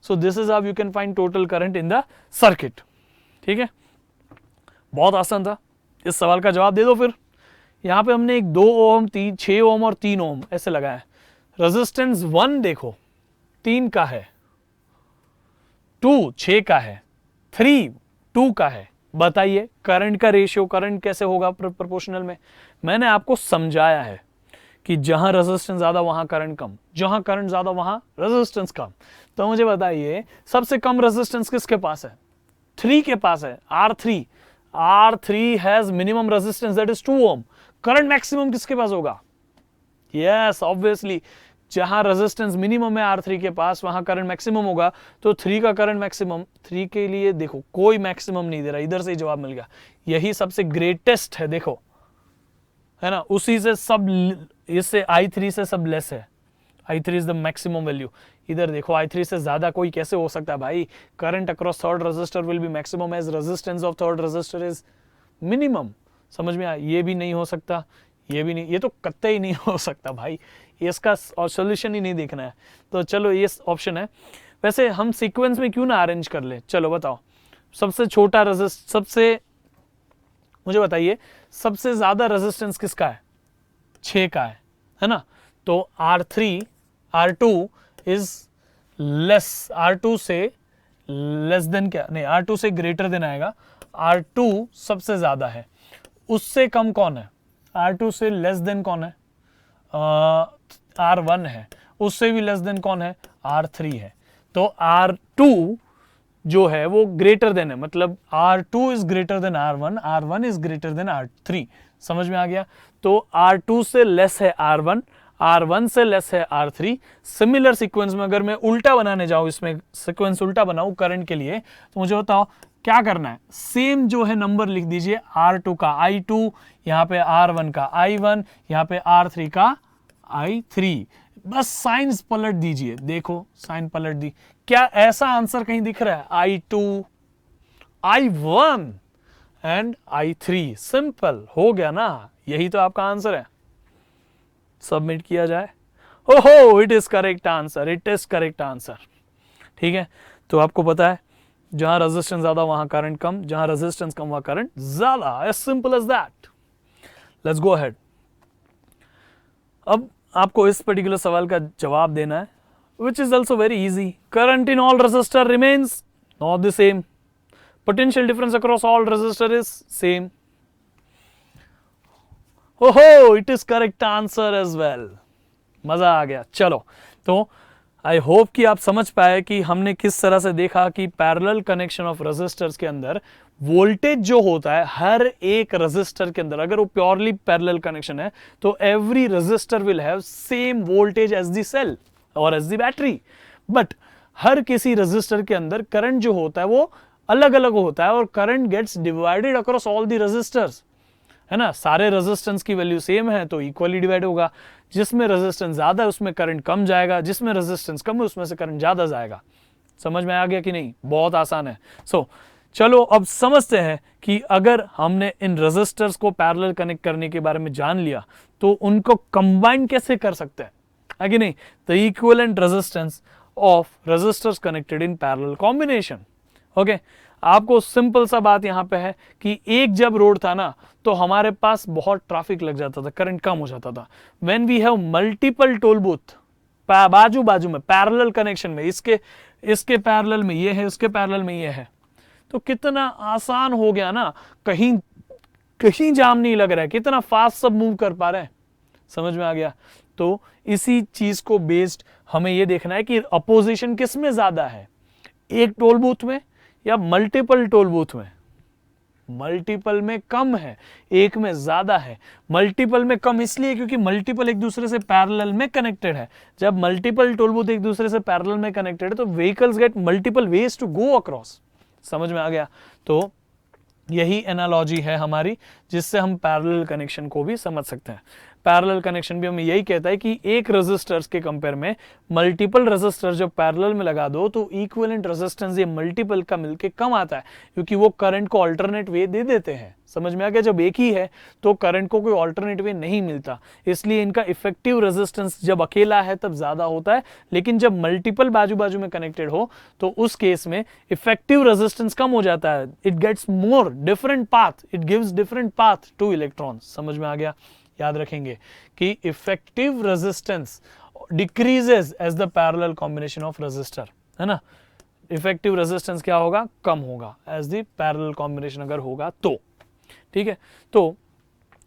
So this is how you can find total current in the circuit, ठीक है। बहुत आसान था, इस सवाल का जवाब दे दो फिर। यहां पे हमने एक 2 ओम 6 ओम और 3 ओम ऐसे लगाए। रेजिस्टेंस 1 देखो 3 का है, 2 6 का है, 3 2 का है। बताइए करंट का रेशियो, करंट कैसे होगा प्रोपोर्शनल में। मैंने आपको समझाया है कि जहां रेजिस्टेंस ज्यादा वहां करंट कम, जहां करंट ज्यादा वहां रेजिस्टेंस कम। तो मुझे बताइए सबसे कम रेजिस्टेंस किसके पास है, 3 के पास है, R3 has minimum resistance that is 2 ohm. Current maximum किसके पास होगा, यस ऑब्वियसली, जहां रेजिस्टेंस मिनिमम है R3 के पास वहां करंट मैक्सिमम होगा, तो 3 का करंट मैक्सिमम, 3 के लिए देखो कोई मैक्सिमम नहीं दे रहा, इधर से ही जवाब मिल गया, यही सबसे ग्रेटेस्ट है, देखो है ना, उसी से सब, इससे I3 से सब लेस है, I3 is the maximum value, इधर देखो I3 से ज्यादा कोई कैसे हो सकता है भाई, current across third resistor will be maximum as resistance of third resistor is minimum, समझ में आया, ये भी नहीं हो सकता, ये भी नहीं, ये तो कतई ही नहीं हो सकता भाई, इसका और सोल्यूशन ही नहीं देखना है, तो चलो ये ऑप्शन है। वैसे हम सीक्वेंस में क्यों ना अरेंज कर ले, चलो बताओ, सबसे छोटा रेजिस्ट, सबसे, मुझे बताइए सबसे ज्यादा रेजिस्टेंस किसका है, 6 का है ना, तो R2 इज लेस, R2 से लेस देन क्या, नहीं R2 से ग्रेटर देन आएगा, R2 सबसे ज्यादा है, उससे कम कौन है, R2 से लेस देन कौन है, R1 है, उससे भी लेस देन कौन है, R3 है, तो R2 जो है वो ग्रेटर देन है, मतलब R2 is greater than R1, R1 is greater than R3, समझ में आ गया, तो R2 से लेस है R1, R1 से लेस है R3। सिमिलर सीक्वेंस में अगर मैं उल्टा बनाने जाऊं, इसमें सीक्वेंस उल्टा बनाऊं करंट के लिए, तो मुझे बताओ क्या करना है, सेम जो है नंबर लिख दीजिए, R2 का I2, यहाँ पे R1 का I1, यहाँ पे R3 का I3, बस साइंस पलट दीजिए, देखो साइन पलट दी, क्या ऐसा आंसर कहीं दिख रहा है, I2, I1 and I3, simple हो गया ना, यही तो आपका आंसर है, सबमिट किया जाए, ओहो it is correct answer, it is correct answer, ठीक है, तो आपको पता है जहां रेजिस्टेंस ज्यादा वहां करंट कम, जहां रेजिस्टेंस कम वहां करंट ज्यादा, as simple as that. Let's go ahead, अब आपको इस पर्टिकुलर सवाल का जवाब देना है, which is also very easy. Current in all resistor remains not the same. Potential difference across all resistor is same. Oh, it is correct answer as well. मजा आ गया, चलो, तो आई होप कि आप समझ पाए कि हमने किस तरह से देखा कि पैरेलल कनेक्शन ऑफ रेजिस्टर्स के अंदर वोल्टेज जो होता है हर एक रेजिस्टर के अंदर, अगर वो प्योरली पैरेलल कनेक्शन है तो every resistor will have same voltage as the cell और एज द बैटरी, बट हर किसी रेजिस्टर के अंदर करंट जो होता है वो अलग अलग होता है और current gets divided across all the resistors, है ना, सारे रेजिस्टेंस की वैल्यू सेम है तो इक्वली डिवाइड होगा, जिसमें रेजिस्टेंस ज्यादा है उसमें करंट कम जाएगा, जिसमें रेजिस्टेंस कम है उसमें से करंट ज्यादा जाएगा। समझ में आ गया कि नहीं, बहुत आसान है। चलो अब समझते हैं कि अगर हमने इन रेजिस्टर्स को पैरेलल कनेक्ट करने के बारे में जान लिया तो उनको कंबाइन कैसे कर सकते हैं, है कि नहीं, the equivalent resistance of resistors connected in parallel combination. Okay, आपको सिंपल सा बात यहां पे है कि एक जब रोड था ना तो हमारे पास बहुत ट्रैफिक लग जाता था, करंट कम हो जाता था। When we have multiple toll booth बाजू बाजू में पैरेलल कनेक्शन में, इसके पैरेलल में ये है, इसके पैरेलल में ये है, तो कितना आसान हो गया ना, कहीं जाम नहीं लग रहा है, कितना फास्ट सब मूव कर पा रहे हैं। समझ में आ गया। तो इसी चीज को बेस्ड हमें यह देखना है कि अपोजिशन किस में ज्यादा है, एक टोल बूथ में या मल्टीपल टोल बूथ में। मल्टीपल में कम है, एक में ज्यादा है। मल्टीपल में कम इसलिए क्योंकि मल्टीपल एक दूसरे से पैरेलल में कनेक्टेड है। जब मल्टीपल टोल बूथ एक दूसरे से पैरेलल में कनेक्टेड है तो vehicles get multiple ways to go across. समझ में आ गया। तो यही एनालॉजी है हमारी, जिससे हम पैरेलल कनेक्शन को भी समझ सकते हैं। पैरेलल कनेक्शन भी हमें यही कहता है कि एक रेजिस्टर्स के कंपेयर में मल्टीपल रेजिस्टर जब पैरेलल में लगा दो तो इक्विवेलेंट रेजिस्टेंस ये मल्टीपल का मिलके कम आता है, क्योंकि वो करंट को अल्टरनेट वे दे देते हैं। समझ में आ गया। जब एक ही है तो करंट को कोई अल्टरनेट वे नहीं मिलता, इसलिए इनका इफेक्टिव रेजिस्टेंस जब अकेला है तब ज्यादा होता है, लेकिन जब मल्टीपल बाजू बाजू में कनेक्टेड हो तो उस केस में इफेक्टिव रेजिस्टेंस कम हो जाता है। It gets more different path, it gives different path to electrons. समझ में आ गया। याद रखेंगे कि effective resistance decreases as the parallel combination of resistor, है ना। इफेक्टिव रेजिस्टेंस क्या होगा, कम होगा एज द पैरेलल कॉम्बिनेशन अगर होगा तो। ठीक है, तो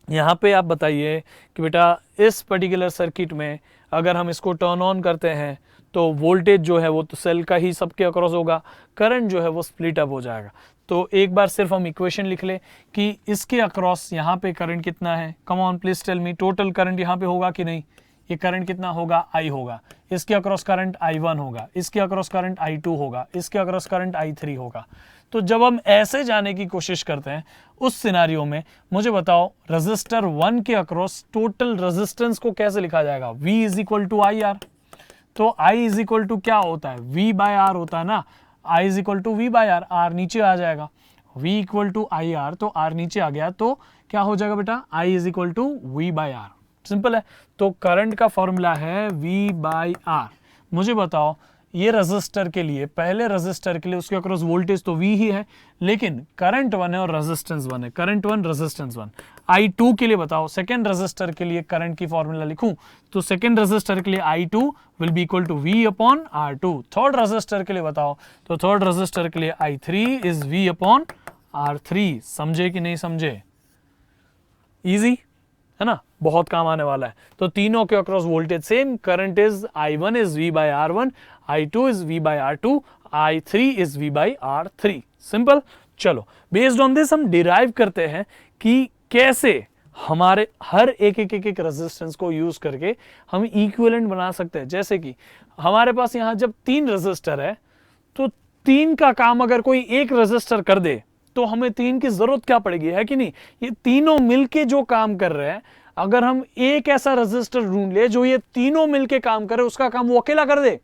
यहां पे आप बताइए कि बेटा इस पर्टिकुलर सर्किट में अगर हम इसको टर्न ऑन करते हैं तो वोल्टेज जो है वो तो सेल का ही सबके अक्रॉस होगा, करंट जो है वो स्प्लिट अप हो जाएगा। तो एक बार सिर्फ हम इक्वेशन लिख ले कि इसके अक्रॉस यहाँ पे करंट कितना है। Come on please tell me, total current यहाँ पे होगा कि नहीं, ये करंट कितना होगा, I होगा, इसके अक्रॉस करंट I1 होगा, इसके अक्रॉस करंट I2 होगा, इसके अक्रॉस करंट I3 होगा। तो जब हम ऐसे जाने की कोशिश करते हैं उस सिनारियो में मुझे बताओ रजिस्टर 1 के अक्रॉस टोटल रेजिस्टेंस को कैसे लिखा जाएगा, V is equal to I R. तो I इज इक्वल टू क्या होता है, V बाय आर होता है ना, I is equal to V by R, R नीचे आ जाएगा, V equal to I R, तो R नीचे आ गया तो क्या हो जाएगा बेटा, I is equal to V by R. Simple है। तो करंट का फॉर्मूला है V बाय आर। मुझे बताओ ये रजिस्टर के लिए, पहले रजिस्टर के लिए उसके अक्रॉस वोल्टेज तो V ही है, लेकिन करंट 1 है और रेजिस्टेंस 1 है, करंट 1 रेजिस्टेंस 1। I2 के लिए बताओ, सेकेंड रजिस्टर के लिए करंट की फॉर्मूला लिखूं तो सेकेंड रजिस्टर के लिए I2 will be equal to V upon R2। Third register के लिए बताओ तो थर्ड रजिस्टर के लिए I3 is V upon R3। समझे कि नहीं समझे, इजी है ना, बहुत काम आने वाला है। तो तीनों के across voltage same, current is I1 is V by R1, I2 is V by R2, I3 is V by R3। Simple. चलो बेस्ड ऑन दिस हम डिराइव करते हैं कि कैसे हमारे हर एक रेजिस्टेंस को यूज करके हम इक्विवेलेंट बना सकते हैं। जैसे कि हमारे पास यहां जब 3 रेजिस्टर है तो 3 का काम अगर कोई एक रेजिस्टर कर दे तो हमें 3 की जरूरत क्या पड़ेगी, है कि नहीं। ये तीनों मिलके जो काम कर रहे हैं, अगर हम एक ऐसा रेजिस्टर ढूंढ ले जो ये तीनों मिलके काम करे, उसका काम वो अकेला कर दे,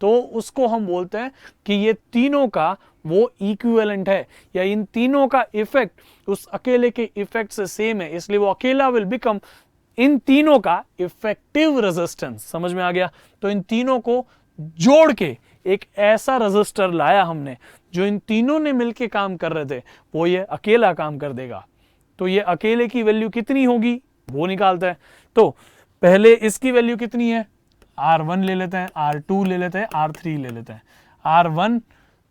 तो उसको हम बोलते हैं कि ये तीनों का वो इक्विवेलेंट है, या इन तीनों का इफेक्ट उस अकेले के इफेक्ट से सेम है, इसलिए वो अकेला विल बिकम इन तीनों का इफेक्टिव रेजिस्टेंस। समझ में आ गया। तो इन तीनों को जोड़ के एक ऐसा रेजिस्टर लाया हमने जो इन तीनों ने मिलके काम कर रहे थे, वो ये अकेला काम कर देगा। तो ये अकेले की वैल्यू कितनी होगी वो निकालते हैं। तो पहले इसकी वैल्यू कितनी है, R1 ले लेते हैं, R2 ले लेते हैं, R3 ले लेते हैं। R1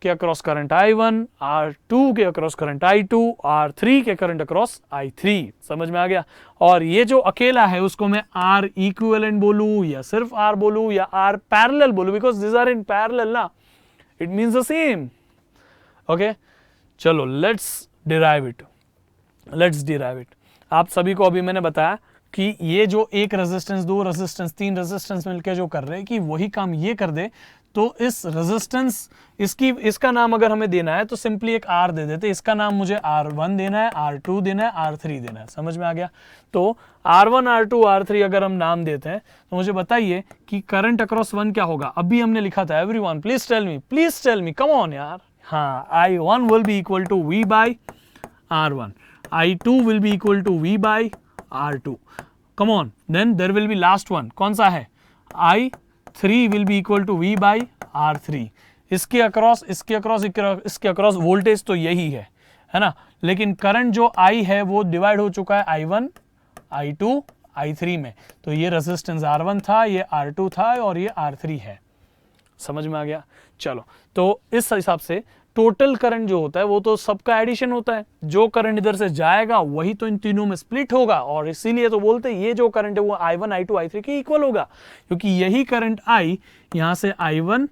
के अक्रॉस करंट I1, R2 के अक्रॉस करंट I2, R3 के करंट अक्रॉस I3। समझ में आ गया। और ये जो अकेला है उसको मैं R इक्विवेलेंट बोलूं या सिर्फ R बोलूं या R पैरेलल बोलूं, because this are in parallel ना, it means the same. Okay चलो लेट्स डिराइव इट। आप सभी को अभी मैंने बताया कि ये जो एक रेजिस्टेंस, दो रेजिस्टेंस, तीन रेजिस्टेंस मिलकर जो कर रहे हैं कि वही काम ये कर दे, तो इस रेजिस्टेंस इसका नाम अगर हमें देना है तो सिंपली एक R दे देते। इसका नाम मुझे R1 देना है, R2 देना है, R3 देना है। समझ में आ गया। तो R1, R2, R3 अगर हम नाम देते हैं तो मुझे बताइए कि करंट अक्रॉस 1 क्या होगा। अभी हमने लिखा था everyone please tell me come on यार। हाँ, I1 will be equal to V by R1, I2 will be equal to V by R2. Come on, then there will be last one. कौन सा है, I3 will be equal to V by R3. इसके across voltage तो यही है ना, लेकिन current जो I है वो डिवाइड हो चुका है I1, I2, I3 में। तो ये रेजिस्टेंस R1 था, ये R2 था और ये R3 है। समझ में आ गया। चलो तो इस हिसाब से टोटल करंट जो होता है वो तो सबका एडिशन होता है, जो करंट इधर से जाएगा वही तो इन तीनों में स्प्लिट होगा, और इसीलिए तो बोलते हैं ये जो करंट है वो I1, I2, I3 के इक्वल होगा, क्योंकि यही करंट I यहां से I1,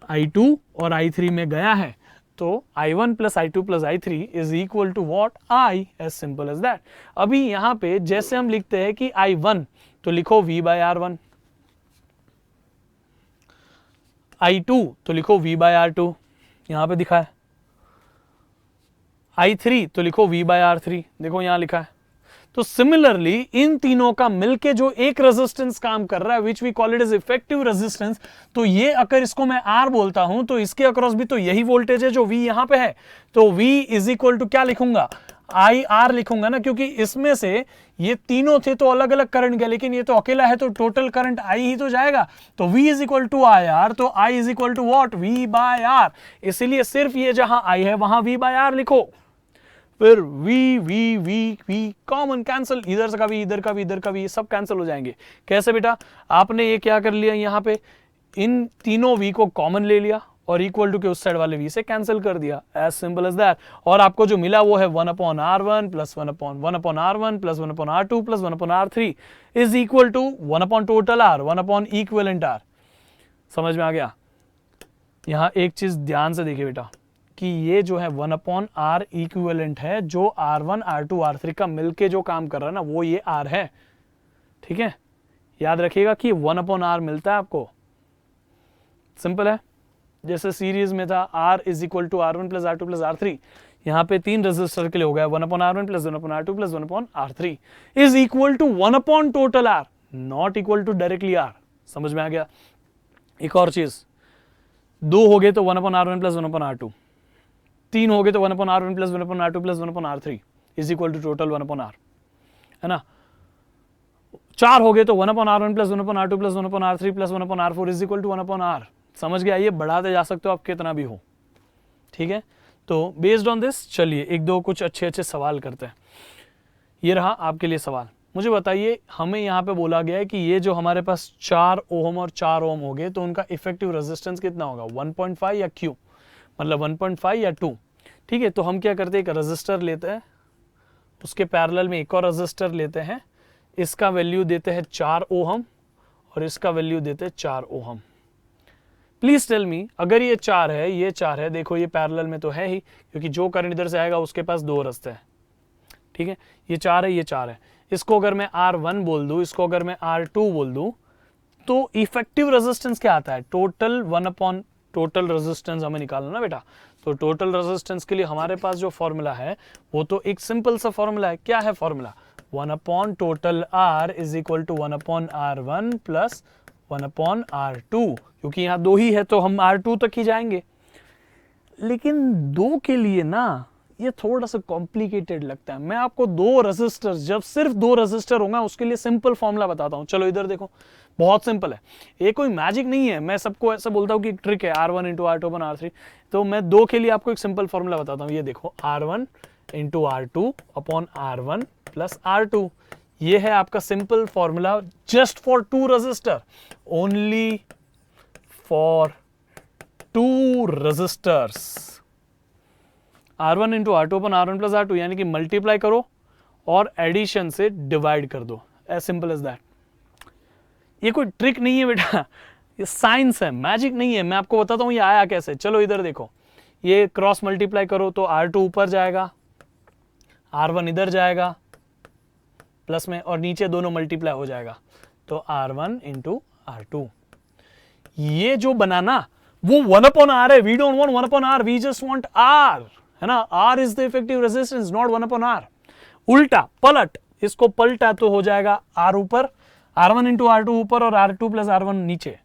I2 और I3 में गया है। तो I1 plus I2 plus I3 is equal to what, I, as simple as that. अभी यहां पे जैसे हम लिखते हैं कि I1 तो लिखो V बाय R1, I2 तो लिखो V बाय R2, यहां पे दिखा है। I3 तो लिखो V बाय R3, देखो यहां लिखा है। तो सिमिलरली इन तीनों का मिलके जो एक रेजिस्टेंस काम कर रहा है, which we call it is effective resistance, तो ये अगर इसको मैं R बोलता हूं तो इसके अक्रॉस भी तो यही वोल्टेज है जो V यहां पे है। तो V इज इक्वल टू क्या लिखूंगा, IR लिखूंगा ना, क्योंकि इसमें से ये तीनों थे तो अलग अलग करंट गया, लेकिन ये तो अकेला है तो टोटल करंट I ही तो जाएगा। तो V is equal to IR, तो I is equal to what, V by R। इसीलिए सिर्फ ये जहां I है वहां V बाय R लिखो। फिर V कॉमन कैंसिल, इधर का भी, इधर का भी, इधर का भी, ये सब कैंसिल हो जाएंगे। कैसे बेटा, आपने ये क्या कर लिया, यहाँ पे इन तीनों V को कॉमन ले लिया और इक्वल टू के उस साइड वाले V से कैंसिल कर दिया, एज सिंपल एज दैट। और आपको जो मिला वो है 1/R1 plus 1/1/R1 plus 1/R2 plus 1/R3 is equal to 1/टोटल R, 1/इक्विवेलेंट R। समझ में आ गया। यहां एक चीज ध्यान से देखिए बेटा कि ये जो है 1/R इक्विवेलेंट है, जो R1, R2, R3 का मिलके जो काम कर रहा है ना वो ये R है, ठीक है। याद रखिएगा कि 1/R मिलता है आपको, सिंपल है। जैसे सीरीज में था R is equal to R1 plus R2 plus R3, यहाँ पे 3 रजिस्टर के लिए हो गया 1/R1 plus 1/R2 plus 1/R3 is equal to 1 total R, not equal to directly R। समझ में आ गया? एक और चीज, 2 हो गए तो 1/R1 प्लस 1/R2, 3 हो गए तो 1/R1 plus 1/R2 plus 1/R3 is equal to total 1/R, है ना। 4 हो गए तो 1/R1 plus 1/R2 plus 1/R3 plus 1/R4 is equal to 1/R। समझ गया? ये बढ़ाते जा सकते हो आप कितना भी हो, ठीक है। तो बेस्ड ऑन दिस चलिए एक दो कुछ अच्छे अच्छे सवाल करते हैं। ये रहा आपके लिए सवाल। मुझे बताइए, हमें यहाँ पे बोला गया है कि ये जो हमारे पास 4 ओम और 4 ओम हो गए तो उनका इफेक्टिव रेजिस्टेंस कितना होगा, 1.5 या Q, मतलब 1.5 या 2। ठीक है, तो हम क्या करते हैं, एक रजिस्टर लेते हैं, उसके पैरेलल में एक और रजिस्टर लेते हैं, इसका वैल्यू देते हैं 4 ओहम और इसका वैल्यू देते हैं 4 ओहम। प्लीज टेल मी, अगर ये 4 है, ये 4 है, देखो ये पैरेलल में तो है ही, क्योंकि जो करंट इधर से आएगा उसके पास 2 रास्ते हैं, ठीक है। ये 4 है, ये 4 है, इसको अगर मैं R1 बोल दूं, इसको अगर मैं R2 बोल दूं, तो इफेक्टिव रेजिस्टेंस क्या आता है, टोटल 1 टोटल रेजिस्टेंस हमें निकालना ना बेटा। तो टोटल रेजिस्टेंस के लिए हमारे पास जो फॉर्मूला है वो तो एक सिंपल सा फॉर्मूला है। क्या है formula, 1 total R is equal to 1/R1 plus 1/R2, क्योंकि यहाँ 2 ही है तो हम R2 तक ही जाएंगे। लेकिन 2 के लिए ना ये थोड़ा सा कॉम्प्लिकेटेड लगता है। मैं आपको 2 रेजिस्टर, जब सिर्फ 2 रेजिस्टर होगा उसके लिए सिंपल फॉर्मूला बताता हूं। चलो इधर देखो, बहुत सिंपल है, ये कोई मैजिक नहीं है। मैं सबको ऐसा बोलता हूं कि एक ट्रिक है, R1 इंटू R2 अपन R3, तो मैं 2 के लिए आपको एक सिंपल फॉर्मूला बताता हूं। ये देखो, R1 into R2 upon R1 plus R2, ये है आपका simple formula just for 2 register, only for 2 registers. R1 into R2 upon R1 plus R2, यानी कि मल्टीप्लाई करो और एडिशन से डिवाइड कर दो, एज सिंपल एज दैट। ये कोई ट्रिक नहीं है बेटा, ये साइंस है, मैजिक नहीं है। मैं आपको बताता हूं ये आया कैसे। चलो इधर देखो, ये क्रॉस मल्टीप्लाई करो तो R2 ऊपर जाएगा, R1 इधर जाएगा प्लस में, और नीचे दोनों मल्टीप्लाई हो जाएगा, तो R1 इंटू R2। ये जो बनाना वो 1/R है। We don't want 1/R, we just want R, है ना। R is the effective resistance, not 1/R। उल्टा पलट, इसको पलटा तो हो जाएगा R ऊपर, R1 इंटू R2 ऊपर और R2 प्लस R1 नीचे,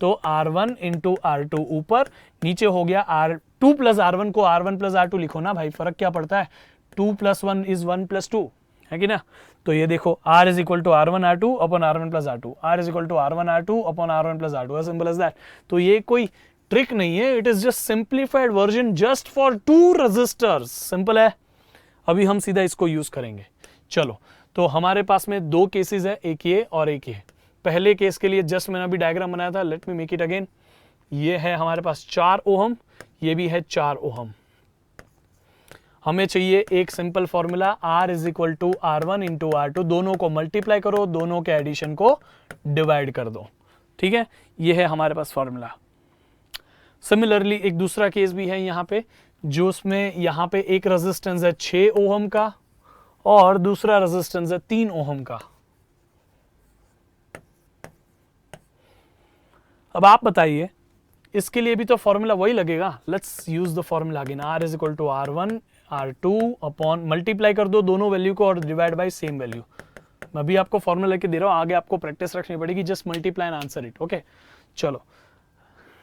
तो R1 इंटू R2 ऊपर, नीचे हो गया R2 प्लस R1 को R1 प्लस R2 लिखो ना भाई, फर्क क्या पड़ता है, 2 प्लस 1 इज 1 प्लस 2, है कि ना। तो ये देखो, R is equal to R1 R2 upon R1 plus R2, R is equal to R1 R2 upon R1 plus R2, as simple as that. तो ये कोई ट्रिक नहीं है, it is just simplified version just for 2 registers. Simple है, अभी हम सीधा इसको यूज करेंगे। चलो, तो हमारे पास में 2 केसेस है, एक ये और एक ये। पहले केस के लिए जस्ट मैंने अभी डायग्राम बनाया था, let me make it again. ये है हमारे पास 4 ओहम, ये भी है 4 ओहम। हमें चाहिए एक simple formula, R is equal to R1 into R2, दोनों को मल्टीप्लाई करो, दोनों के एडिशन को डिवाइड कर दो, ठीक है। ये है हमारे पास फॉर्मूला। सिमिलरली एक दूसरा केस भी है यहाँ पे, जो उसमें यहाँ पे एक रेजिस्टेंस है 6 ओहम का और दूसरा रेजिस्टेंस है 3 ओहम का। अब आप बताइए, इसके लिए भी तो फॉर्मूला वही लगेगा। Let's use the formula again, R is equal to R1 R2 upon, multiply कर दो दोनों वैल्यू को और डिवाइड बाय सेम वैल्यू। मैं भी आपको फॉर्मूला लेके दे रहा हूं, आगे आपको प्रैक्टिस रखनी पड़ेगी, just multiply and answer it, okay. चलो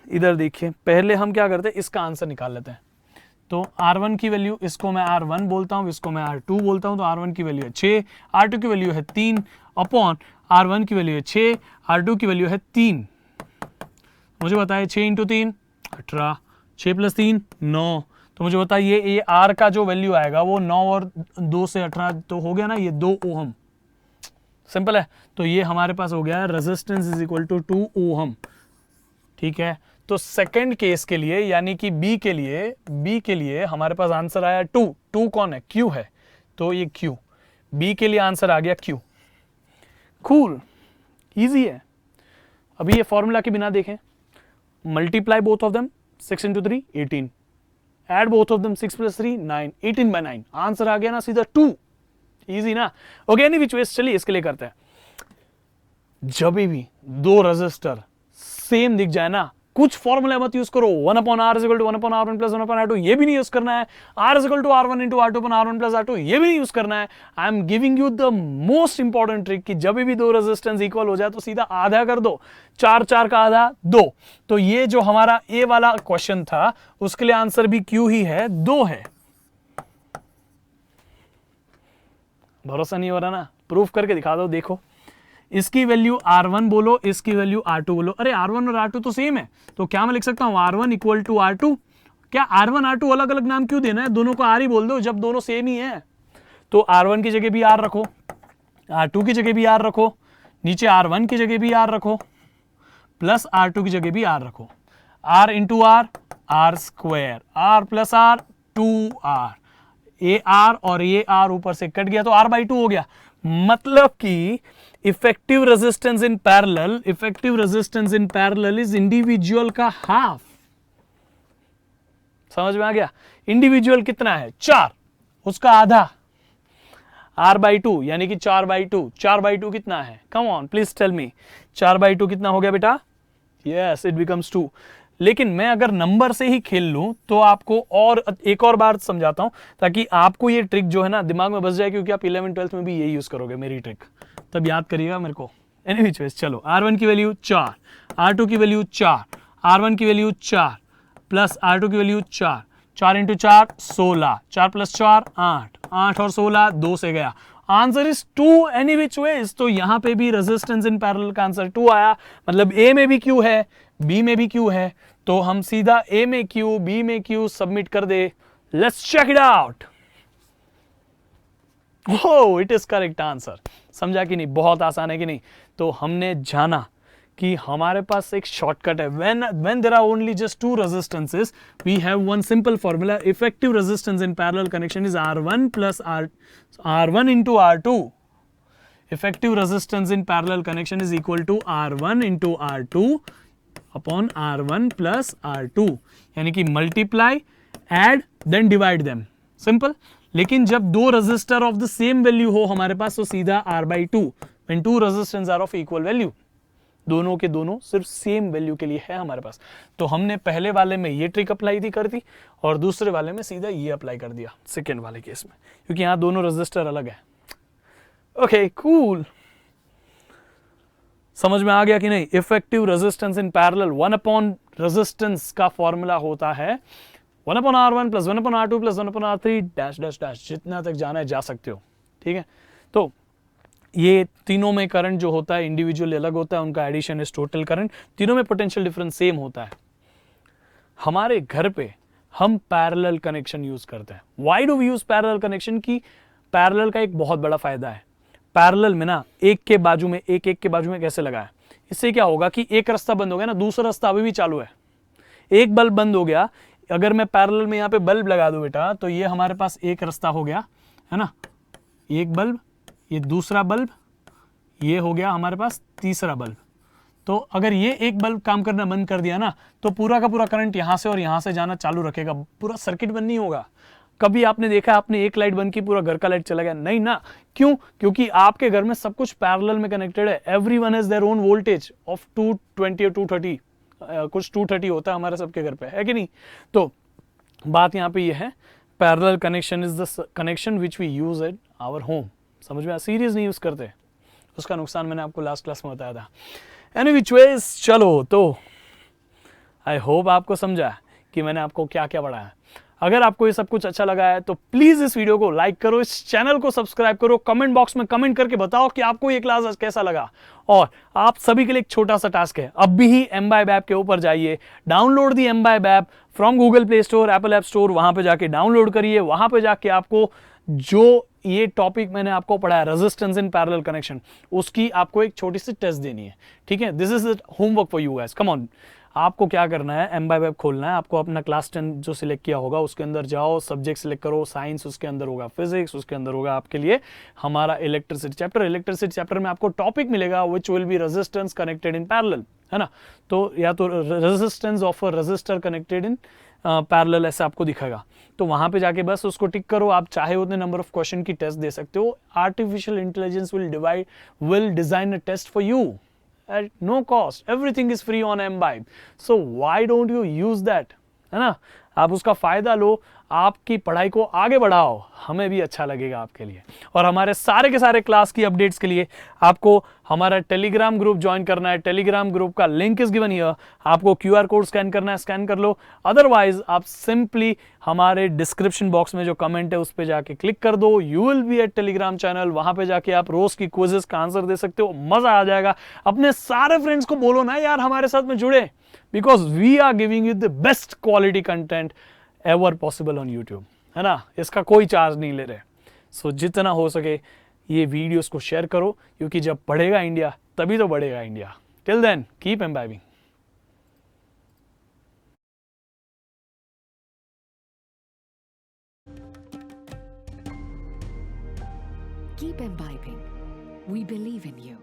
इधर देखिए, पहले हम क्या करते हैं, इसका आंसर निकाल लेते हैं। तो R1 की वैल्यू, इसको मैं R1 बोलता हूं, इसको मैं R2 बोलता हूं, तो R1 की वैल्यू है 6, R2 की वैल्यू है 3 अपॉन R1 की वैल्यू है 6, R2 की वैल्यू है 3। मुझे बताइए 6 इंटू 3 18, 6 प्लस 3 9। तो मुझे बताइए ये R का जो वैल्यू आएगा वो 9 और 2 से 18 तो हो गया ना, ये 2 ओहम। सिंपल है, तो ये हमारे पास हो गया resistance is equal to 2 ohm, ठीक है। तो सेकंड केस के लिए, यानी कि बी के लिए हमारे पास आंसर आया 2। 2 कौन है, Q है, तो ये Q, बी के लिए आंसर आ गया Q। कूल, इजी है। अभी ये फॉर्मूला के बिना देखें, multiply both of them, 6 into 3 18, add both of them 6 plus 3 9, 18 by 9, answer आ गया ना सीधा 2। इजी ना। ओके, एनी विच वेज, चलिए इसके लिए करते हैं। जब भी दो रजिस्टर सेम दिख जाए ना, कुछ फॉर्मूला मत यूज करो, 1/r is equal to 1/r1 plus 1/r2, ये भी नहीं यूज करना है, r is equal to r1 into r2 upon r1 plus r2, ये भी नहीं यूज करना है। I am giving you the most important trick कि जब भी दो रेजिस्टेंस इक्वल हो जाए तो सीधा आधा कर दो, 4 का आधा 2। तो ये जो हमारा ए वाला क्वेश्चन था उसके लिए आंसर भी क्यों ही है, 2 है। भरोसा नहीं हो रहा ना, प्रूफ करके दिखा दो। देखो इसकी वैल्यू R1 बोलो, इसकी वैल्यू R2 बोलो। अरे R1 और R2 तो सेम है, तो क्या मैं लिख सकता हूं R1 इक्वल टू R2? क्या R1 R2 अलग अलग नाम क्यों देना है, दोनों को R ही बोल दो जब दोनों सेम ही है। तो R1 की जगह भी R रखो, R2 की जगह भी R रखो, नीचे R1 की जगह भी R रखो, प्लस R2 की जगह भी R रखो। R into R, R square, R plus R 2R, ये R और ये R ऊपर से कट गया तो R/2 हो गया। मतलब कि effective resistance in parallel, effective resistance in parallel is individual का हाफ। समझ में आ गया? इंडिविजुअल कितना है 4, उसका आधा R/2 यानी कि 4/2। 4/2 कितना है, come on please tell me, 4/2 कितना हो गया बेटा? Yes, it becomes 2। लेकिन मैं अगर नंबर से ही खेल लूं तो आपको और एक और बार समझाता हूं ताकि आपको ये ट्रिक जो है ना दिमाग में बस जाए, क्योंकि आप 11th 12th में भी यही यूज करोगे मेरी ट्रिक, तब याद करिएगा मेरे को। एनीवेज चलो, R1 की वैल्यू 4, R2 की वैल्यू 4, R1 की वैल्यू 4 प्लस R2 की वैल्यू 4, 4 इंटू 4 16, 4 प्लस 4 8, 8 और 16 2 से गया, answer is 2 any which ways. तो यहां पे भी रेजिस्टेंस इन पैरेलल का आंसर 2 आया, मतलब ए में भी क्यू है, बी में भी क्यू है, तो हम सीधा ए में क्यू, बी में क्यू सबमिट कर दे। Let's check it out. Oh, it is correct answer. समझा कि नहीं? बहुत आसान है कि नहीं? तो हमने जाना कि हमारे पास एक शॉर्टकट है। when there are only just two resistances, we have one simple formula. Effective resistance in parallel connection is R1 plus R1 into R2. Effective resistance in parallel connection is equal to R1 into R2 upon R1 plus R2, यानी कि multiply, add, then divide them. Simple. लेकिन जब दो register of the same value हो हमारे पास तो सीधा R/2, when two resistors are of equal value, दोनों के दोनों सिर्फ सेम वैल्यू के लिए है हमारे पास। तो हमने पहले वाले में ये ट्रिक अप्लाई थी कर दी और दूसरे वाले में सीधा ये अप्लाई कर दिया सेकेंड वाले केस में, क्योंकि यहां दोनों रजिस्टर अलग है। ओके कूल, समझ में आ गया कि नहीं? Effective resistance in parallel 1 resistance का फॉर्मूला होता है 1/R1 plus 1/R2 plus 1/R3 dash dash dash, जितना तक जाना है जा सकते हो। ठीक है, तो ये तीनों में करंट जो होता है इंडिविजुअली अलग होता है, उनका एडिशन इज टोटल करंट, तीनों में पोटेंशियल डिफरेंस सेम होता है। हमारे घर पे हम पैरेलल कनेक्शन यूज करते हैं। Why do we use parallel connection? की पैरेलल का एक बहुत बड़ा फायदा है, पैरेलल में ना एक के बाजू में एक के बाजू में कैसे लगा है, इससे क्या होगा कि एक रास्ता बंद हो गया ना, दूसरा रास्ता अभी भी चालू है। एक बल्ब बंद हो गया, अगर मैं पैरेलल में यहाँ पे बल्ब लगा दूं बेटा, तो ये हमारे पास एक रास्ता हो गया है ना, एक बल्ब, ये दूसरा बल्ब, ये हो गया हमारे पास तीसरा बल्ब। तो अगर ये एक बल्ब काम करना बंद कर दिया ना तो पूरा का पूरा करंट यहां से और यहां से जाना चालू रखेगा, पूरा सर्किट बंद नहीं होगा। कभी आपने देखा आपने एक लाइट बंद की पूरा घर का लाइट चला गया? नहीं ना। क्यों? क्योंकि आपके घर में सब कुछ पैरेलल में कनेक्टेड है। Everyone has their own voltage of 220 और 230, कुछ 230 होता है हमारे सबके घर पे, है कि नहीं? तो बात यहाँ पे ये है, parallel connection is the connection which we use at our home. समझ में? सीरीज नहीं यूज करते, उसका नुकसान मैंने आपको लास्ट क्लास में बताया था। एनी विच वेज, चलो तो आई होप आपको समझा कि मैंने आपको क्या क्या पढ़ाया। अगर आपको ये सब कुछ अच्छा लगा है तो प्लीज इस वीडियो को लाइक करो, इस चैनल को सब्सक्राइब करो, कमेंट बॉक्स में कमेंट करके बताओ कि आपको ये क्लास कैसा लगा। और आप सभी के लिए एक छोटा सा टास्क है, अब भी mBibe ऐप के ऊपर जाइए, download the mBibe app from Google play store, Apple app store, वहां पे जाके डाउनलोड करिए। वहां पे जाके आपको जो ये टॉपिक मैंने आपको पढ़ाया रेजिस्टेंस इन पैरेलल कनेक्शन, उसकी आपको एक छोटी सी टेस्ट देनी है। ठीक है, this is homework for you guys, come on. आपको क्या करना है, mBibe ऐप खोलना है, आपको अपना क्लास 10 जो सिलेक्ट किया होगा उसके अंदर जाओ, सब्जेक्ट सिलेक्ट करो, साइंस उसके अंदर होगा, फिजिक्स उसके अंदर होगा आपके लिए हमारा इलेक्ट्रिसिटी चैप्टर। इलेक्ट्रिसिटी चैप्टर में आपको टॉपिक मिलेगा which will be resistance connected in parallel, है ना। तो या तो resistance of a register connected in parallel ऐसा आपको दिखेगा। तो वहां पे जाके बस उसको टिक करो। आप चाहे उतने नंबर ऑफ क्वेश्चन की टेस्ट दे सकते हो। Artificial intelligence will design a test for you. at no cost. Everything is free on Mbibe. So why don't you use that? है ना, आप उसका फायदा लो, आपकी पढ़ाई को आगे बढ़ाओ, हमें भी अच्छा लगेगा आपके लिए। और हमारे सारे के सारे क्लास की अपडेट्स के लिए आपको हमारा टेलीग्राम ग्रुप ज्वाइन करना है। टेलीग्राम ग्रुप का लिंक इज गिवन हियर। आपको QR कोड स्कैन करना है, स्कैन कर लो। अदरवाइज आप सिंपली हमारे डिस्क्रिप्शन बॉक्स में जो कमेंट है उस पर जाके क्लिक कर दो। You will be at Telegram channel, वहां पे जाके आप रोज की क्विजेस का आंसर दे सकते हो, मजा आ जाएगा। अपने सारे फ्रेंड्स को बोलो ना यार हमारे साथ में जुड़े, because we are giving you the best quality content ever possible on YouTube, है ना। इसका कोई चार्ज नहीं ले रहे। सो जितना हो सके ये वीडियोस को शेयर करो, क्योंकि जब बढ़ेगा इंडिया तभी तो बढ़ेगा India. Till then keep imbibing. Keep imbibing. We believe in you.